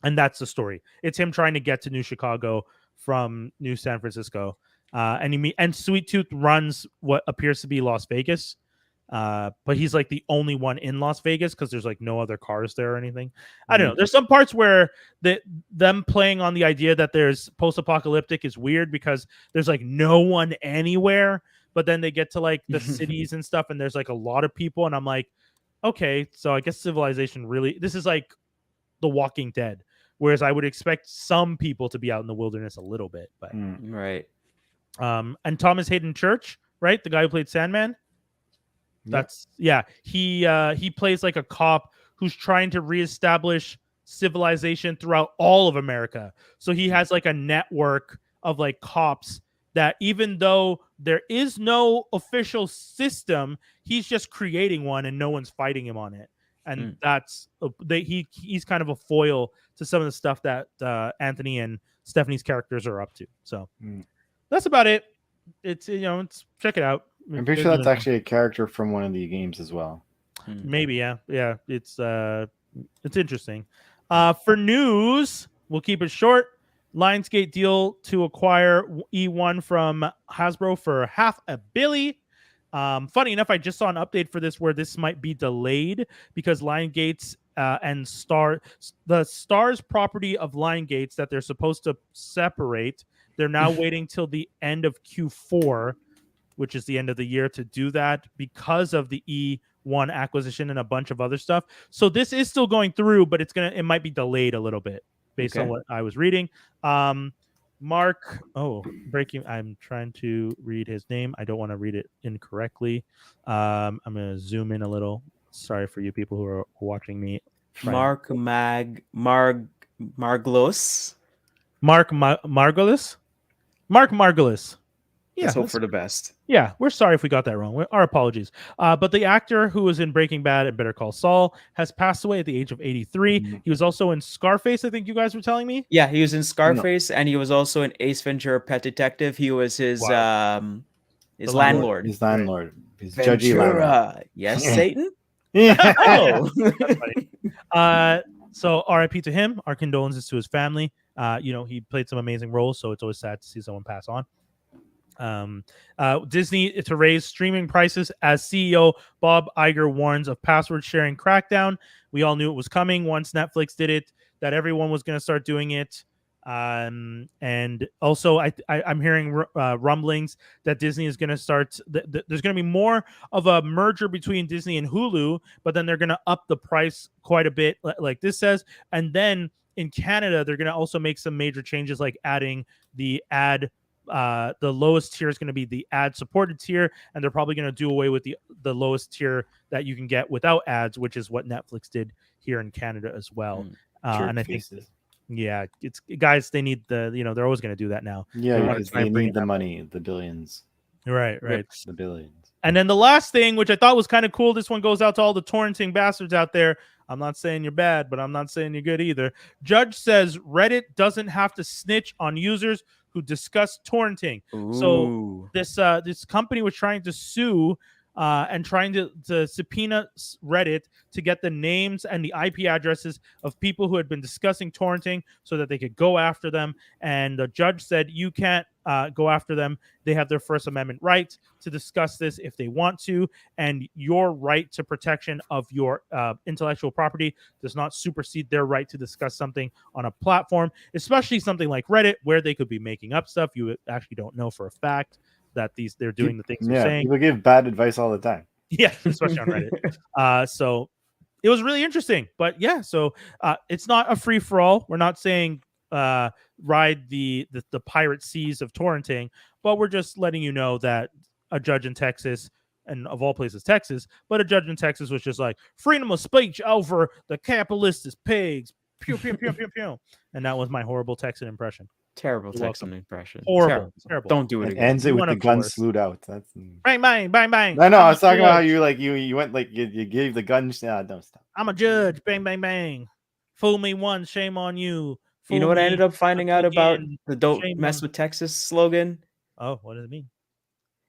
And that's the story. It's him trying to get to New Chicago from New San Francisco. And Sweet Tooth runs what appears to be Las Vegas. But he's like the only one in Las Vegas because there's like no other cars there or anything. I don't know. There's some parts where them playing on the idea that there's post-apocalyptic is weird because there's like no one anywhere. But then they get to like the cities and stuff, and there's like a lot of people, and I'm like, okay, so I guess civilization this is like The Walking Dead. Whereas I would expect some people to be out in the wilderness a little bit, but right. And Thomas Hayden Church, right, the guy who played Sandman. He plays like a cop who's trying to reestablish civilization throughout all of America. So he has like a network of like cops that even though there is no official system, he's just creating one and no one's fighting him on it. And he's kind of a foil to some of the stuff that Anthony and Stephanie's characters are up to. So that's about it. It's check it out. I'm pretty sure that's actually a character from one of the games as well. Maybe, yeah. It's interesting. For news, we'll keep it short. Lionsgate deal to acquire E1 from Hasbro for $500 million. Funny enough, I just saw an update for this where this might be delayed because Lionsgate's and the Stars property of Lionsgate's that they're supposed to separate, they're now waiting till the end of Q4, which is the end of the year, to do that because of the E1 acquisition and a bunch of other stuff. So this is still going through, but it might be delayed a little bit based on what I was reading. Mark, I'm trying to read his name. I don't want to read it incorrectly. I'm going to zoom in a little. Sorry for you people who are watching me. Mark Marglos. Mark Margolis? Mark Margolis. Yeah, let's hope for the best. Yeah, we're sorry if we got that wrong. Our apologies. But the actor who was in Breaking Bad and Better Call Saul has passed away at the age of 83. He was also in Scarface, I think you guys were telling me. Yeah, he was in Scarface, and he was also in Ace Ventura: Pet Detective. He was his landlord. His landlord. His judgy landlord. Yes, Satan. Yeah. Oh. So RIP to him. Our condolences to his family. He played some amazing roles, so it's always sad to see someone pass on. Disney to raise streaming prices as CEO Bob Iger warns of password sharing crackdown. We all knew it was coming once Netflix did it, that everyone was going to start doing it. And also I'm hearing rumblings that Disney is going to start there's going to be more of a merger between Disney and Hulu, but then they're going to up the price quite a bit, like this says. And then in Canada, they're going to also make some major changes, like adding the ad. The lowest tier is going to be the ad supported tier, and they're probably going to do away with the lowest tier that you can get without ads, which is what Netflix did here in Canada as well. And I think it's guys, they need the, they're always going to do that now. Because they need the money, the billions. Right. The billions. And then the last thing, which I thought was kind of cool, this one goes out to all the torrenting bastards out there. I'm not saying you're bad, but I'm not saying you're good either. Judge says Reddit doesn't have to snitch on users who discuss torrenting. Ooh. So this company was trying to sue and trying to subpoena Reddit to get the names and the IP addresses of people who had been discussing torrenting so that they could go after them. And the judge said, you can't go after them. They have their First Amendment right to discuss this if they want to. And your right to protection of your intellectual property does not supersede their right to discuss something on a platform, especially something like Reddit, where they could be making up stuff you actually don't know for a fact that they're doing the things they're saying. People give bad advice all the time. Yeah, especially on Reddit. So it was really interesting. But yeah, so it's not a free for all. We're not saying ride the pirate seas of torrenting, but we're just letting you know that a judge in Texas, and of all places Texas, but a judge in Texas was just like, freedom of speech over the capitalist pigs. Pew, pew, pew, pew, pew. And that was my horrible Texan impression. Terrible Texan impression. Terrible. Don't do it again. Ends it with the gun salute out. That's bang, bang, bang, bang. I know. I was talking about how you went like you gave the gun. Don't stop. I'm a judge. Bang, bang, bang. Fool me once, shame on you. You know what I ended up finding out about the "Don't shame mess with Texas" slogan? Oh, what does it mean?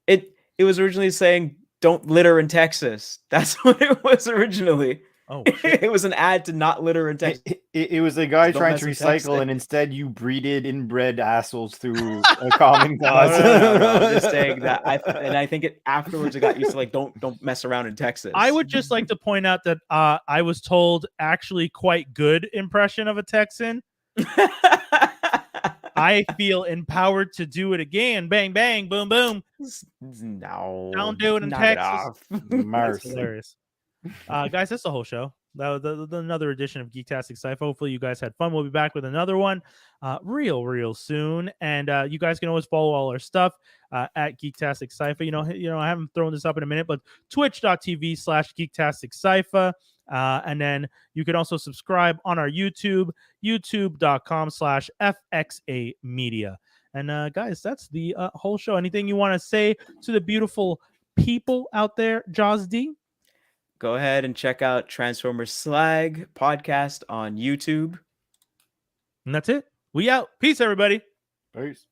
It was originally saying "Don't litter in Texas." That's what it was originally. Oh, it was an ad to not litter in Texas. It was a guy trying to recycle, and instead you breeded inbred assholes through a common cause. No, I'm just saying that. I think it afterwards it got used to like don't mess around in Texas. I would just like to point out that I was told actually quite good impression of a Texan. I feel empowered to do it again. Bang, bang, boom, boom. No, don't do it in Texas. That's hilarious. Guys, that's the whole show. That was another edition of Geektastic Cypher. Hopefully you guys had fun. We'll be back with another one real soon. And you guys can always follow all our stuff at Geektastic Cypher. I haven't thrown this up in a minute, but twitch.tv/Geektastic Cypher. And then you can also subscribe on our YouTube, youtube.com/FXA Media. And guys, that's the whole show. Anything you want to say to the beautiful people out there, Jaws D? Go ahead and check out Transformers Slag podcast on YouTube. And that's it. We out. Peace, everybody. Peace.